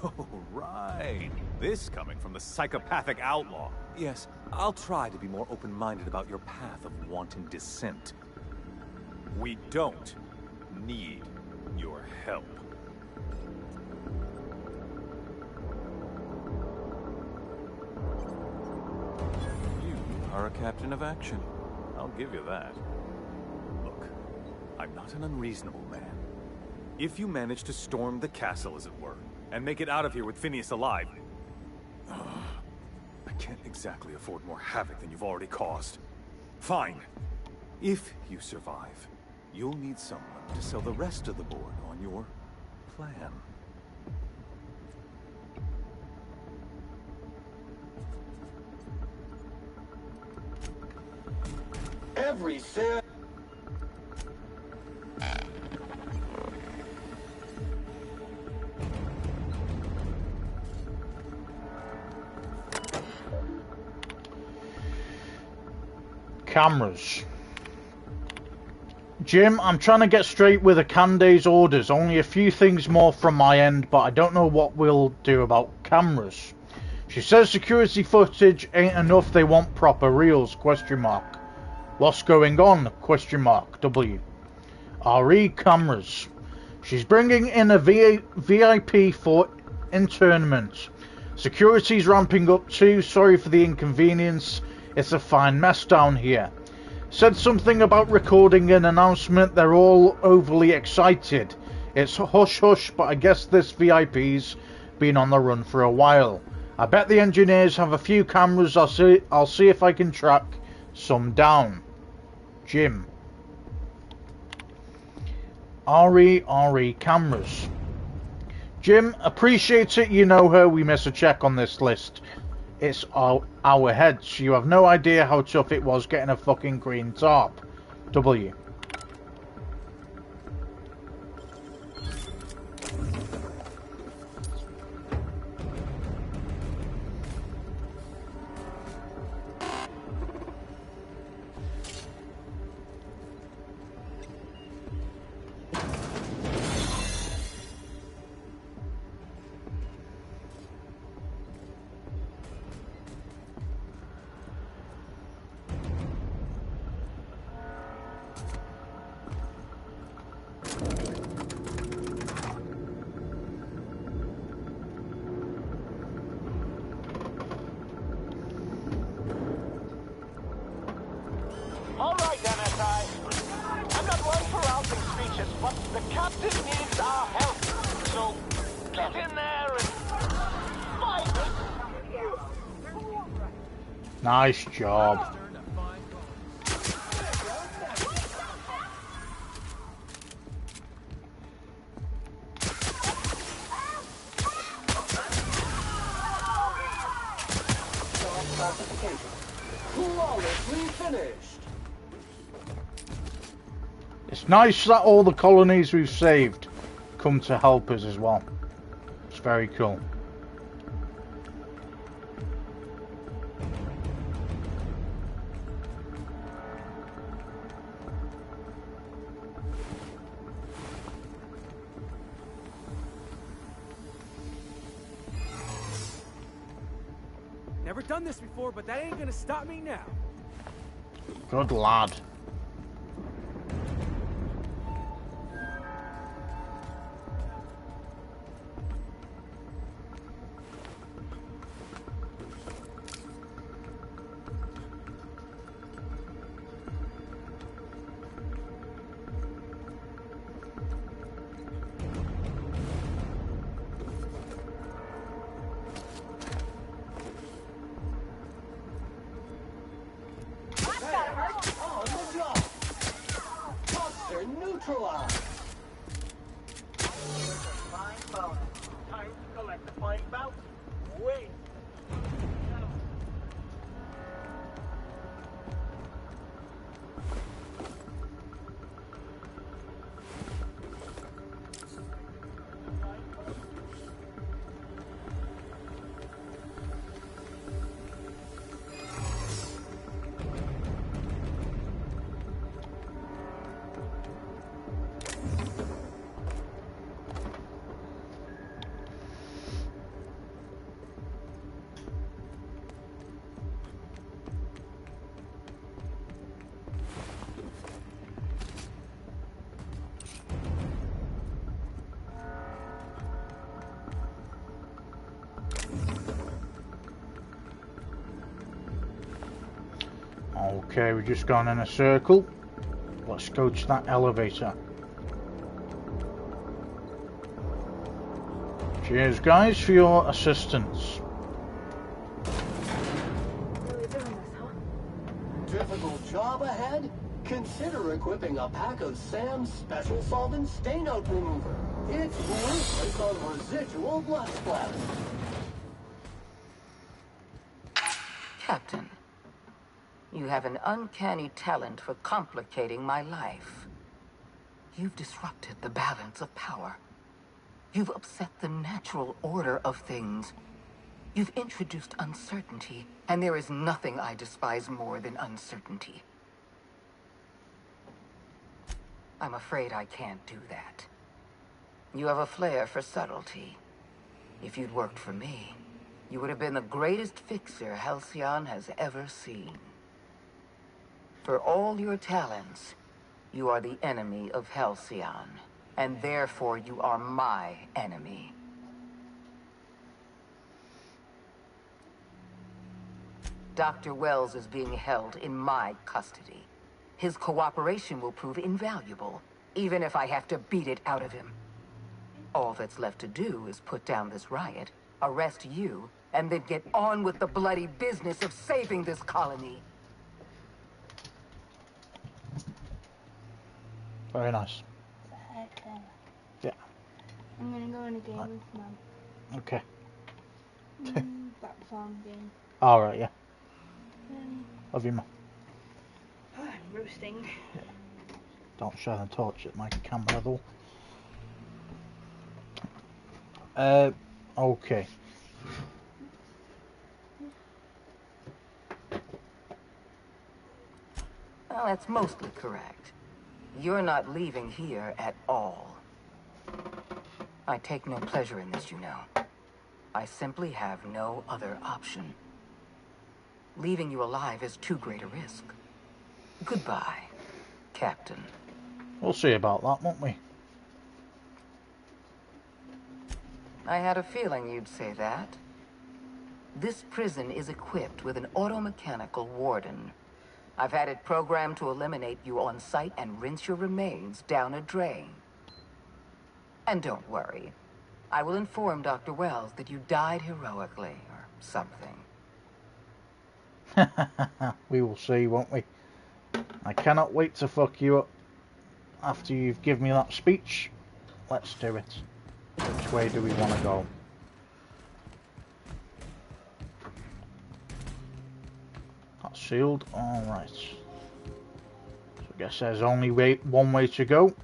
Oh, right. This coming from the psychopathic outlaw. Yes, I'll try to be more open-minded about your path of wanton dissent. We don't need your help. You are a captain of action. I'll give you that. Look, I'm not an unreasonable man. If you manage to storm the castle, as it were, and make it out of here with Phineas alive, I can't exactly afford more havoc than you've already caused. Fine. If you survive, you'll need someone to sell the rest of the board on your plan. Every cell. Cameras. Jim, I'm trying to get straight with Akande's orders. Only a few things more from my end, but I don't know what we'll do about cameras. She says security footage ain't enough, they want proper reels, question mark. What's going on, question mark, W. RE cameras. She's bringing in a VIP for internment. Security's ramping up too. Sorry for the inconvenience. It's a fine mess down here. Said something about recording an announcement. They're all overly excited. It's hush hush, but I guess this VIP's been on the run for a while. I bet the engineers have a few cameras. I'll see if I can track some down. Jim. RE cameras. Jim, appreciate it. You know her. We miss a check on this list. It's our heads. You have no idea how tough it was getting a fucking green tarp. W. All right, MSI. I'm not one for rousing speeches, but the captain needs our help. So get in there and find us. Nice job. Flawlessly finished. It's nice that all the colonies we've saved come to help us as well. It's very cool. Never done this before, but that ain't gonna stop me now. Good lad. On the job. Toxer neutralized. Fine bonus. Time to collect the fine bounty. Wait. Okay, we've just gone in a circle. Let's go to that elevator. Cheers, guys, for your assistance. Really doing this, huh? Difficult job ahead? Consider equipping a pack of Sam's Special Solvent Stain Out Remover. It's ruthless on residual blood splatter. Captain, you have an uncanny talent for complicating my life. You've disrupted the balance of power. You've upset the natural order of things. You've introduced uncertainty, and there is nothing I despise more than uncertainty. I'm afraid I can't do that. You have a flair for subtlety. If you'd worked for me, you would have been the greatest fixer Halcyon has ever seen. For all your talents, you are the enemy of Halcyon, and therefore you are my enemy. Dr. Wells is being held in my custody. His cooperation will prove invaluable, even if I have to beat it out of him. All that's left to do is put down this riot, arrest you, and then get on with the bloody business of saving this colony. Very nice. Okay. Yeah. I'm gonna go in a game with Mum. Okay. That farm game. Alright, yeah. Love you, Mum. I'm roasting. Don't shine a torch at my camera, though. Okay. Well, that's mostly correct. You're not leaving here at all. I take no pleasure in this, you know. I simply have no other option. Leaving you alive is too great a risk. Goodbye, Captain. We'll see about that, won't we? I had a feeling you'd say that. This prison is equipped with an automechanical warden. I've had it programmed to eliminate you on sight and rinse your remains down a drain. And don't worry. I will inform Dr. Wells that you died heroically, or something. We will see, won't we? I cannot wait to fuck you up. After you've given me that speech, let's do it. Which way do we want to go? That's sealed. Alright. So I guess there's only one way to go.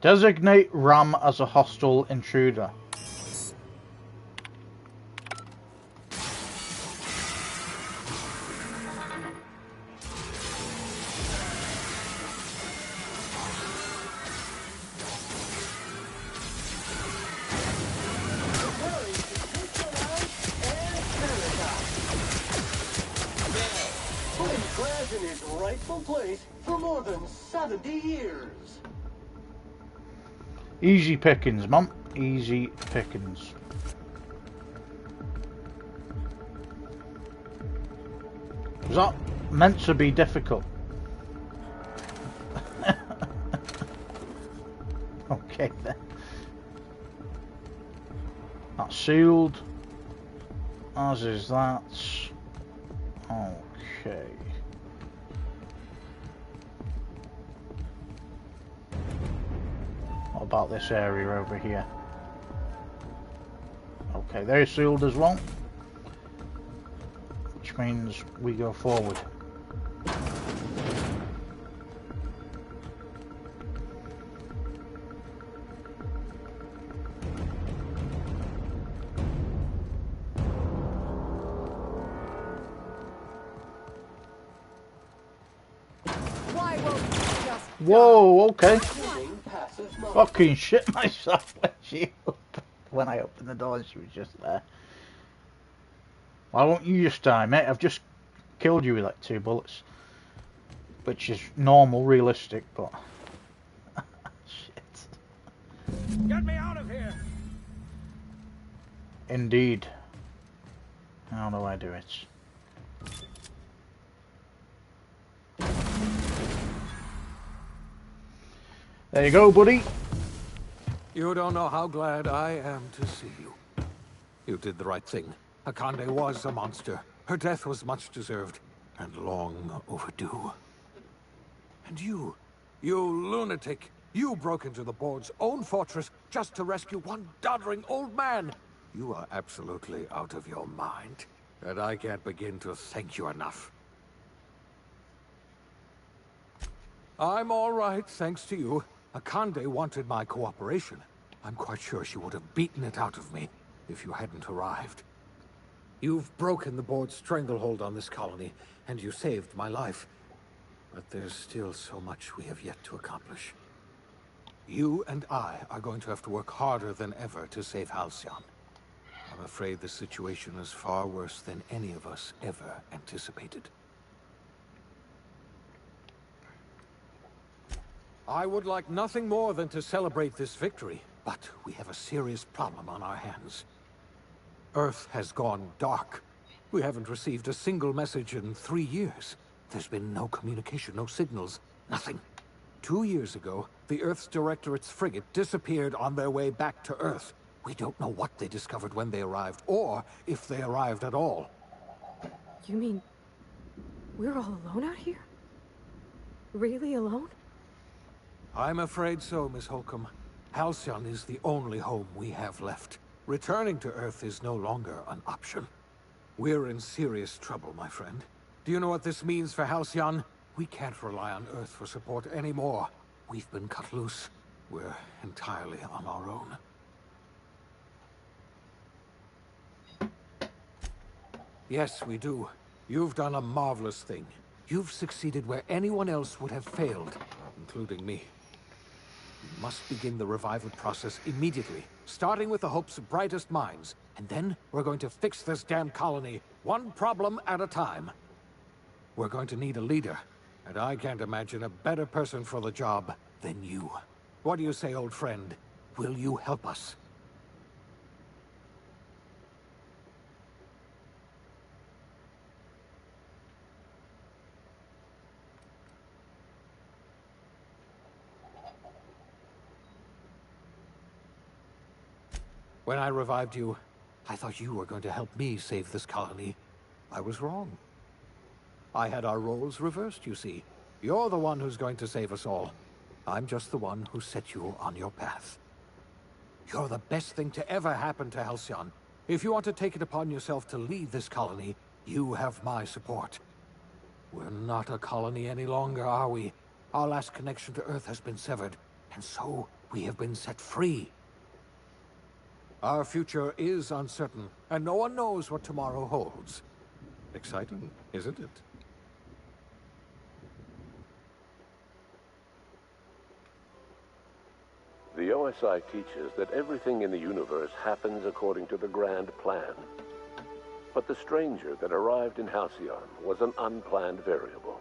Designate Ram as a hostile intruder. Put in his rightful place for more than 70 years. Easy pickings, Mum. Easy pickings. Was that meant to be difficult? Okay then. That's sealed. As is that. Okay. What about this area over here? Okay, they're sealed as well. Which means we go forward. Whoa, okay. Fucking shit myself when I opened the door and she was just there. Why won't you just die, mate? I've just killed you with like 2 bullets. Which is normal, realistic, but... Shit. Get me out of here! Indeed. How do I do it? There you go, buddy. You don't know how glad I am to see you. You did the right thing. Akande was a monster. Her death was much deserved, and long overdue. And you lunatic, you broke into the board's own fortress just to rescue one doddering old man. You are absolutely out of your mind, and I can't begin to thank you enough. I'm all right, thanks to you. Akande wanted my cooperation. I'm quite sure she would have beaten it out of me if you hadn't arrived. You've broken the board's stranglehold on this colony, and you saved my life. But there's still so much we have yet to accomplish. You and I are going to have to work harder than ever to save Halcyon. I'm afraid the situation is far worse than any of us ever anticipated. I would like nothing more than to celebrate this victory, but we have a serious problem on our hands. Earth has gone dark. We haven't received a single message in 3 years. There's been no communication, no signals, nothing. 2 years ago, the Earth's Directorate's frigate disappeared on their way back to Earth. We don't know what they discovered when they arrived, or if they arrived at all. You mean we're all alone out here? Really alone? I'm afraid so, Miss Holcomb. Halcyon is the only home we have left. Returning to Earth is no longer an option. We're in serious trouble, my friend. Do you know what this means for Halcyon? We can't rely on Earth for support anymore. We've been cut loose. We're entirely on our own. Yes, we do. You've done a marvelous thing. You've succeeded where anyone else would have failed, including me. We must begin the revival process immediately, starting with the Hope's brightest minds. And then we're going to fix this damn colony, one problem at a time. We're going to need a leader, and I can't imagine a better person for the job than you. What do you say, old friend? Will you help us? When I revived you, I thought you were going to help me save this colony. I was wrong. I had our roles reversed, you see. You're the one who's going to save us all. I'm just the one who set you on your path. You're the best thing to ever happen to Halcyon. If you want to take it upon yourself to lead this colony, you have my support. We're not a colony any longer, are we? Our last connection to Earth has been severed, and so we have been set free. Our future is uncertain, and no one knows what tomorrow holds. Exciting, isn't it? The OSI teaches that everything in the universe happens according to the grand plan. But the stranger that arrived in Halcyon was an unplanned variable.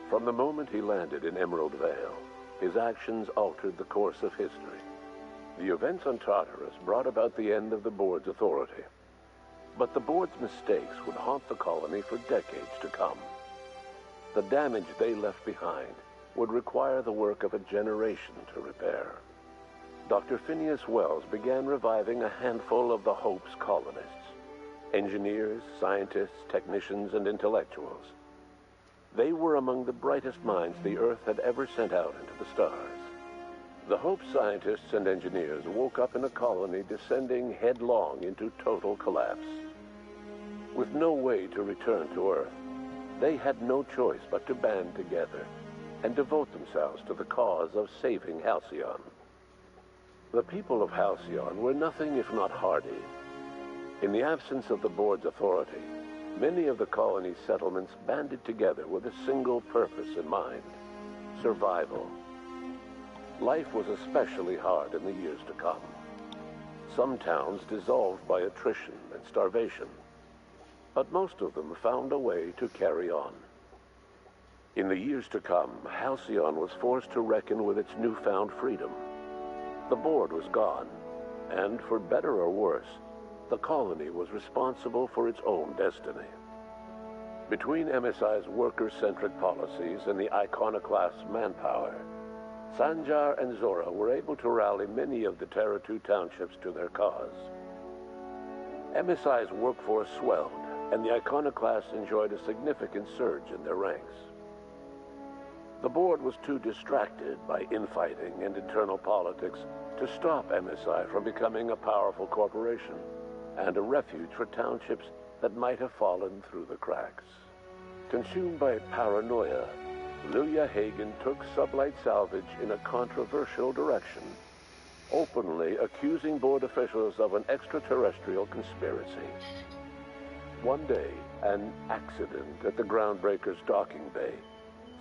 From the moment he landed in Emerald Vale, his actions altered the course of history. The events on Tartarus brought about the end of the board's authority. But the board's mistakes would haunt the colony for decades to come. The damage they left behind would require the work of a generation to repair. Dr. Phineas Wells began reviving a handful of the Hope's colonists. Engineers, scientists, technicians, and intellectuals. They were among the brightest minds the Earth had ever sent out into the stars. The Hope scientists and engineers woke up in a colony descending headlong into total collapse. With no way to return to Earth, they had no choice but to band together and devote themselves to the cause of saving Halcyon. The people of Halcyon were nothing if not hardy. In the absence of the board's authority, many of the colony's settlements banded together with a single purpose in mind: survival. Life was especially hard in the years to come. Some towns dissolved by attrition and starvation, but most of them found a way to carry on. In the years to come, Halcyon was forced to reckon with its newfound freedom. The board was gone, and for better or worse, the colony was responsible for its own destiny. Between MSI's worker-centric policies and the iconoclast's manpower, Sanjar and Zora were able to rally many of the Terra 2 townships to their cause. MSI's workforce swelled, and the iconoclasts enjoyed a significant surge in their ranks. The board was too distracted by infighting and internal politics to stop MSI from becoming a powerful corporation and a refuge for townships that might have fallen through the cracks. Consumed by paranoia, Luya Hagen took Sublight Salvage in a controversial direction, openly accusing board officials of an extraterrestrial conspiracy. One day, an accident at the Groundbreaker's docking bay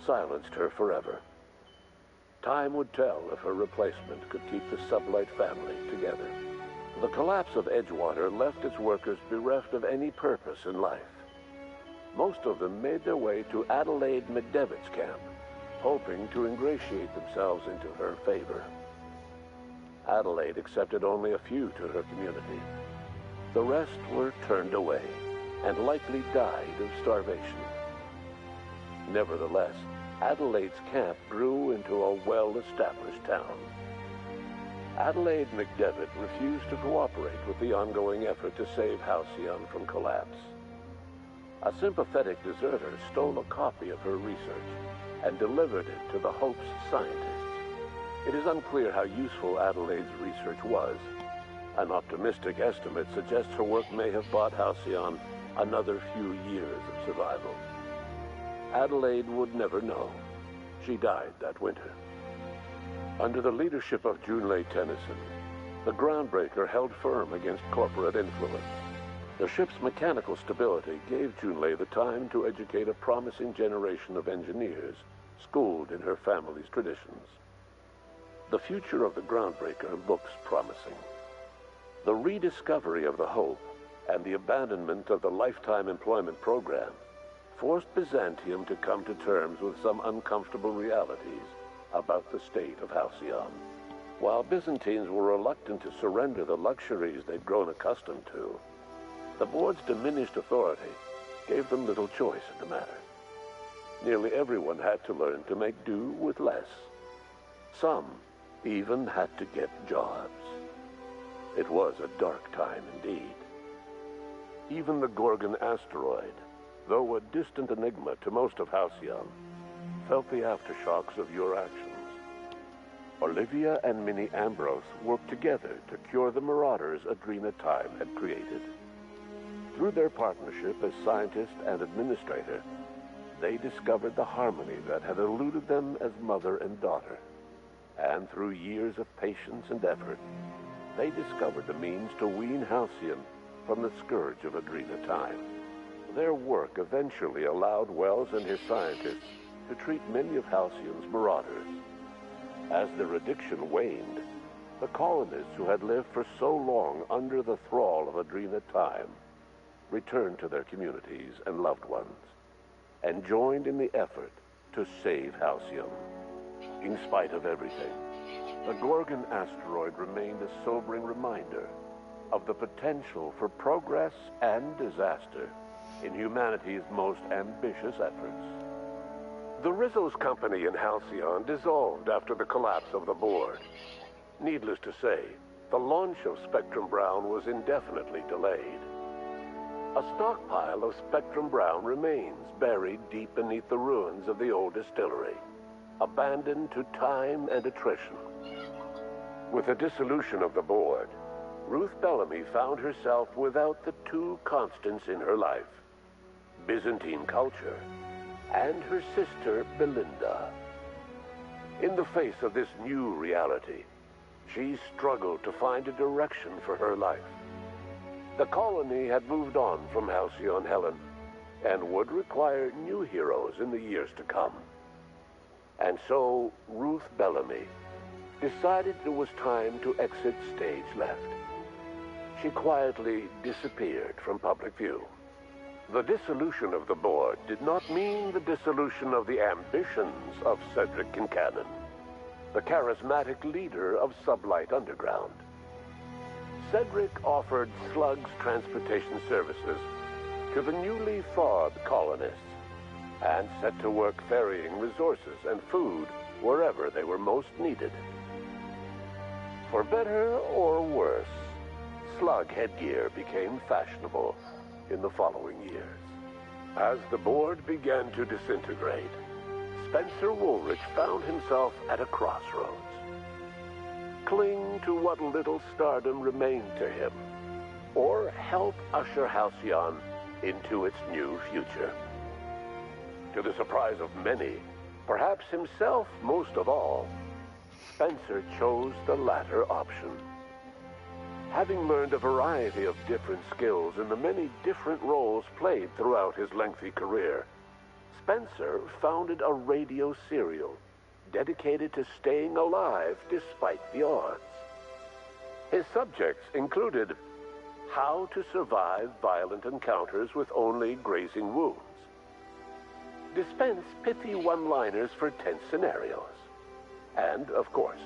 silenced her forever. Time would tell if her replacement could keep the Sublight family together. The collapse of Edgewater left its workers bereft of any purpose in life. Most of them made their way to Adelaide McDevitt's camp, hoping to ingratiate themselves into her favor. Adelaide accepted only a few to her community. The rest were turned away and likely died of starvation. Nevertheless, Adelaide's camp grew into a well-established town. Adelaide McDevitt refused to cooperate with the ongoing effort to save Halcyon from collapse. A sympathetic deserter stole a copy of her research and delivered it to the Hope's scientists. It is unclear how useful Adelaide's research was. An optimistic estimate suggests her work may have bought Halcyon another few years of survival. Adelaide would never know. She died that winter. Under the leadership of Junlei Tennyson, the Groundbreaker held firm against corporate influence. The ship's mechanical stability gave Junlei the time to educate a promising generation of engineers, schooled in her family's traditions. The future of the Groundbreaker looks promising. The rediscovery of the Hope and the abandonment of the lifetime employment program forced Byzantium to come to terms with some uncomfortable realities about the state of Halcyon. While Byzantines were reluctant to surrender the luxuries they'd grown accustomed to, the board's diminished authority gave them little choice in the matter. Nearly everyone had to learn to make do with less. Some even had to get jobs. It was a dark time indeed. Even the Gorgon asteroid, though a distant enigma to most of Halcyon, felt the aftershocks of your actions. Olivia and Minnie Ambrose worked together to cure the marauders Adrena Time had created. Through their partnership as scientist and administrator, they discovered the harmony that had eluded them as mother and daughter. And through years of patience and effort, they discovered the means to wean Halcyon from the scourge of Adrena Time. Their work eventually allowed Wells and his scientists to treat many of Halcyon's marauders. As their addiction waned, the colonists who had lived for so long under the thrall of Adrena Time returned to their communities and loved ones, and joined in the effort to save Halcyon. In spite of everything, the Gorgon asteroid remained a sobering reminder of the potential for progress and disaster in humanity's most ambitious efforts. The Rizzo's company in Halcyon dissolved after the collapse of the board. Needless to say, the launch of Spectrum Brown was indefinitely delayed. A stockpile of Spectrum Brown remains buried deep beneath the ruins of the old distillery, abandoned to time and attrition. With the dissolution of the board, Ruth Bellamy found herself without the two constants in her life: Byzantine culture and her sister Belinda. In the face of this new reality, she struggled to find a direction for her life. The colony had moved on from Halcyon Helen and would require new heroes in the years to come. And so Ruth Bellamy decided it was time to exit stage left. She quietly disappeared from public view. The dissolution of the board did not mean the dissolution of the ambitions of Cedric Kincannon, the charismatic leader of Sublight Underground. Cedric offered slugs transportation services to the newly thawed colonists and set to work ferrying resources and food wherever they were most needed. For better or worse, slug headgear became fashionable in the following years. As the board began to disintegrate, Spencer Woolrich found himself at a crossroads. Cling to what little stardom remained to him, or help usher Halcyon into its new future. To the surprise of many, perhaps himself most of all, Spencer chose the latter option. Having learned a variety of different skills in the many different roles played throughout his lengthy career, Spencer founded a radio serial dedicated to staying alive despite the odds. His subjects included how to survive violent encounters with only grazing wounds, dispense pithy one-liners for tense scenarios, and, of course,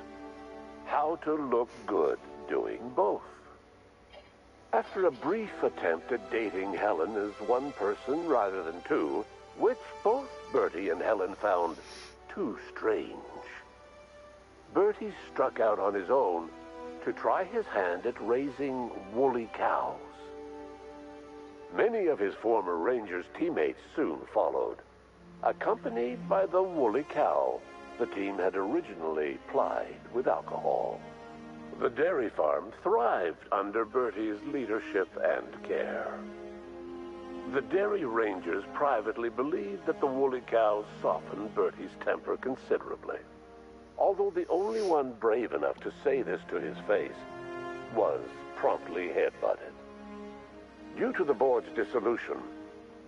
how to look good doing both. After a brief attempt at dating Helen as one person rather than two, which both Bertie and Helen found too strange, Bertie struck out on his own to try his hand at raising woolly cows. Many of his former Rangers teammates soon followed, accompanied by the woolly cow the team had originally plied with alcohol. The dairy farm thrived under Bertie's leadership and care. The Dairy Rangers privately believed that the woolly cows softened Bertie's temper considerably, although the only one brave enough to say this to his face was promptly headbutted. Due to the board's dissolution,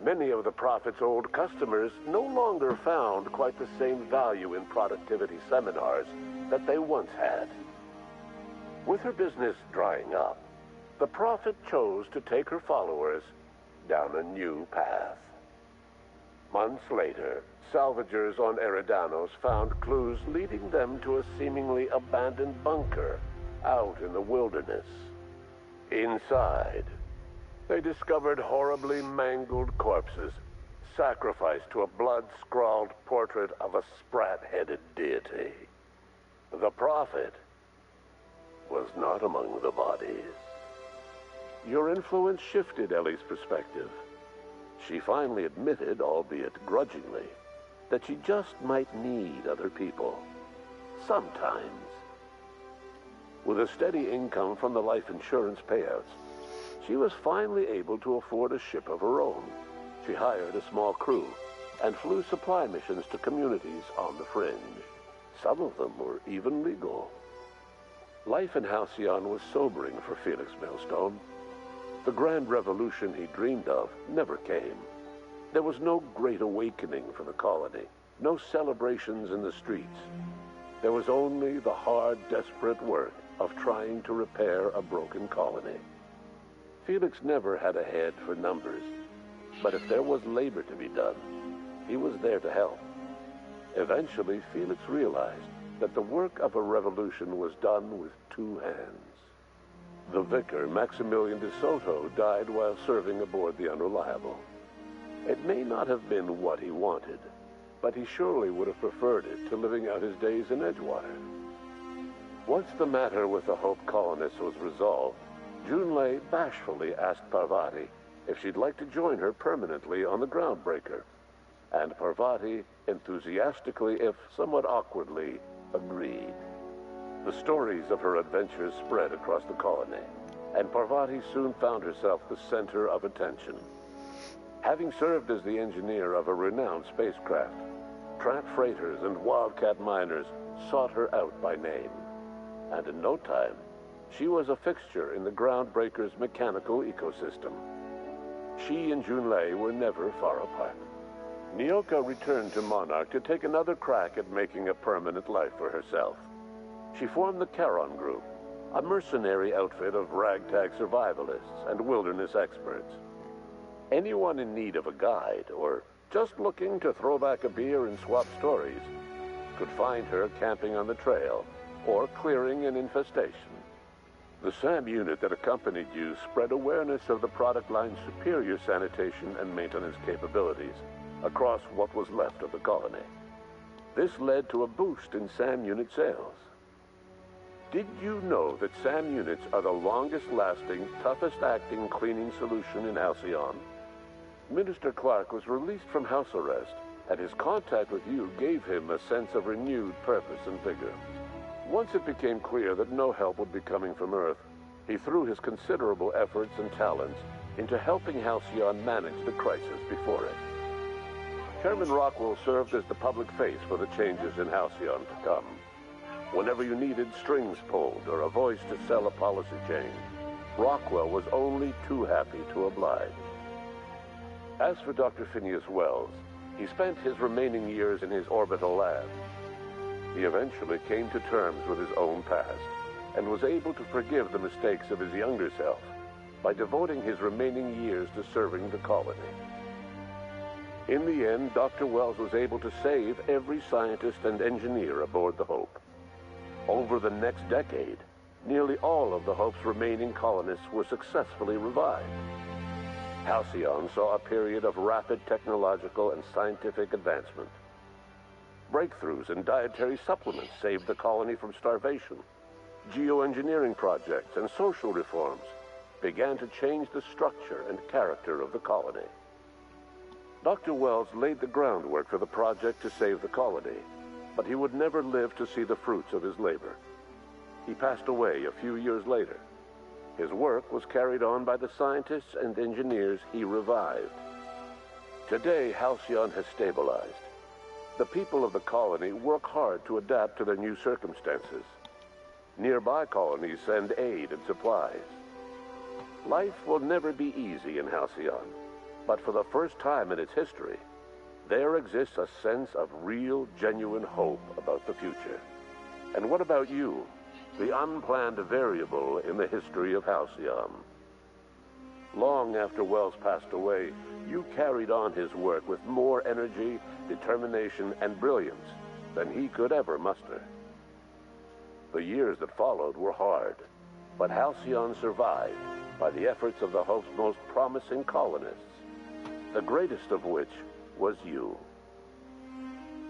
many of the Prophet's old customers no longer found quite the same value in productivity seminars that they once had. With her business drying up, the Prophet chose to take her followers down a new path. Months later, salvagers on Eridanos found clues leading them to a seemingly abandoned bunker out in the wilderness. Inside, they discovered horribly mangled corpses, sacrificed to a blood-scrawled portrait of a sprat-headed deity. The Prophet was not among the bodies. Your influence shifted Ellie's perspective. She finally admitted, albeit grudgingly, that she just might need other people. Sometimes. With a steady income from the life insurance payouts, she was finally able to afford a ship of her own. She hired a small crew and flew supply missions to communities on the fringe. Some of them were even legal. Life in Halcyon was sobering for Felix Millstone. The grand revolution he dreamed of never came. There was no great awakening for the colony, no celebrations in the streets. There was only the hard, desperate work of trying to repair a broken colony. Felix never had a head for numbers, but if there was labor to be done, he was there to help. Eventually, Felix realized that the work of a revolution was done with two hands. The vicar, Maximilian de Soto, died while serving aboard the Unreliable. It may not have been what he wanted, but he surely would have preferred it to living out his days in Edgewater. Once the matter with the Hope colonists was resolved, Junlei bashfully asked Parvati if she'd like to join her permanently on the Groundbreaker, and Parvati enthusiastically, if somewhat awkwardly, agreed. The stories of her adventures spread across the colony, and Parvati soon found herself the center of attention. Having served as the engineer of a renowned spacecraft, tramp freighters and wildcat miners sought her out by name, and in no time, she was a fixture in the Groundbreaker's mechanical ecosystem. She and Junlei were never far apart. Nyoka returned to Monarch to take another crack at making a permanent life for herself. She formed the Charon Group, a mercenary outfit of ragtag survivalists and wilderness experts. Anyone in need of a guide, or just looking to throw back a beer and swap stories, could find her camping on the trail or clearing an infestation. The SAM unit that accompanied you spread awareness of the product line's superior sanitation and maintenance capabilities across what was left of the colony. This led to a boost in SAM unit sales. Did you know that SAM units are the longest-lasting, toughest-acting cleaning solution in Halcyon? Minister Clark was released from house arrest, and his contact with you gave him a sense of renewed purpose and vigor. Once it became clear that no help would be coming from Earth, he threw his considerable efforts and talents into helping Halcyon manage the crisis before it. Chairman Rockwell served as the public face for the changes in Halcyon to come. Whenever you needed strings pulled or a voice to sell a policy change, Rockwell was only too happy to oblige. As for Dr. Phineas Wells, he spent his remaining years in his orbital lab. he eventually came to terms with his own past and was able to forgive the mistakes of his younger self by devoting his remaining years to serving the colony. In the end, Dr. Wells was able to save every scientist and engineer aboard the Hope. Over the next decade, nearly all of the Hope's remaining colonists were successfully revived. Halcyon saw a period of rapid technological and scientific advancement. Breakthroughs in dietary supplements saved the colony from starvation. Geoengineering projects and social reforms began to change the structure and character of the colony. Dr. Wells laid the groundwork for the project to save the colony, but he would never live to see the fruits of his labor. He passed away a few years later. His work was carried on by the scientists and engineers he revived. Today, Halcyon has stabilized. The people of the colony work hard to adapt to their new circumstances. Nearby colonies send aid and supplies. Life will never be easy in Halcyon, but for the first time in its history, there exists a sense of real, genuine hope about the future. And what about you, the unplanned variable in the history of Halcyon? Long after Wells passed away, you carried on his work with more energy, determination, and brilliance than he could ever muster. The years that followed were hard, but Halcyon survived by the efforts of the Hope's most promising colonists, the greatest of which was you.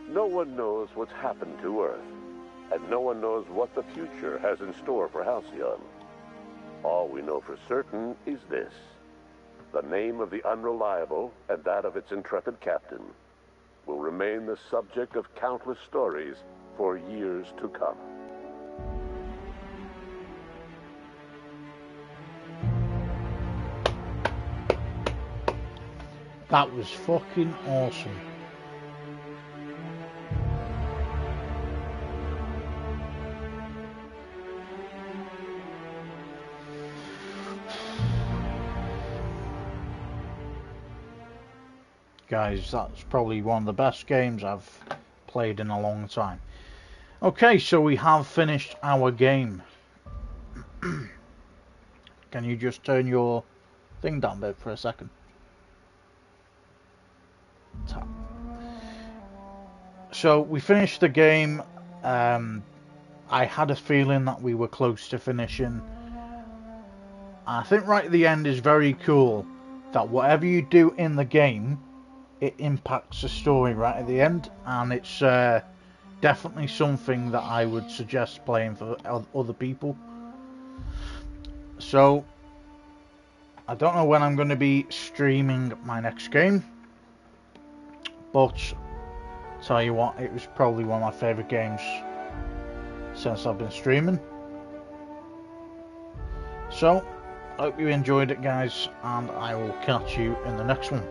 No one knows what's happened to Earth, and no one knows what the future has in store for Halcyon. All we know for certain is this: the name of the Unreliable and that of its intrepid captain will remain the subject of countless stories for years to come. That was fucking awesome. Guys, that's probably one of the best games I've played in a long time. Okay, so we have finished our game. Can you just turn your thing down there for a second? So we finished the game. I had a feeling that we were close to finishing. I think right at the end is very cool that whatever you do in the game, it impacts the story right at the end, and it's definitely something that I would suggest playing for other people. So I don't know when I'm going to be streaming my next game, but tell you what, it was probably one of my favourite games since I've been streaming. So I hope you enjoyed it, guys, and I will catch you in the next one.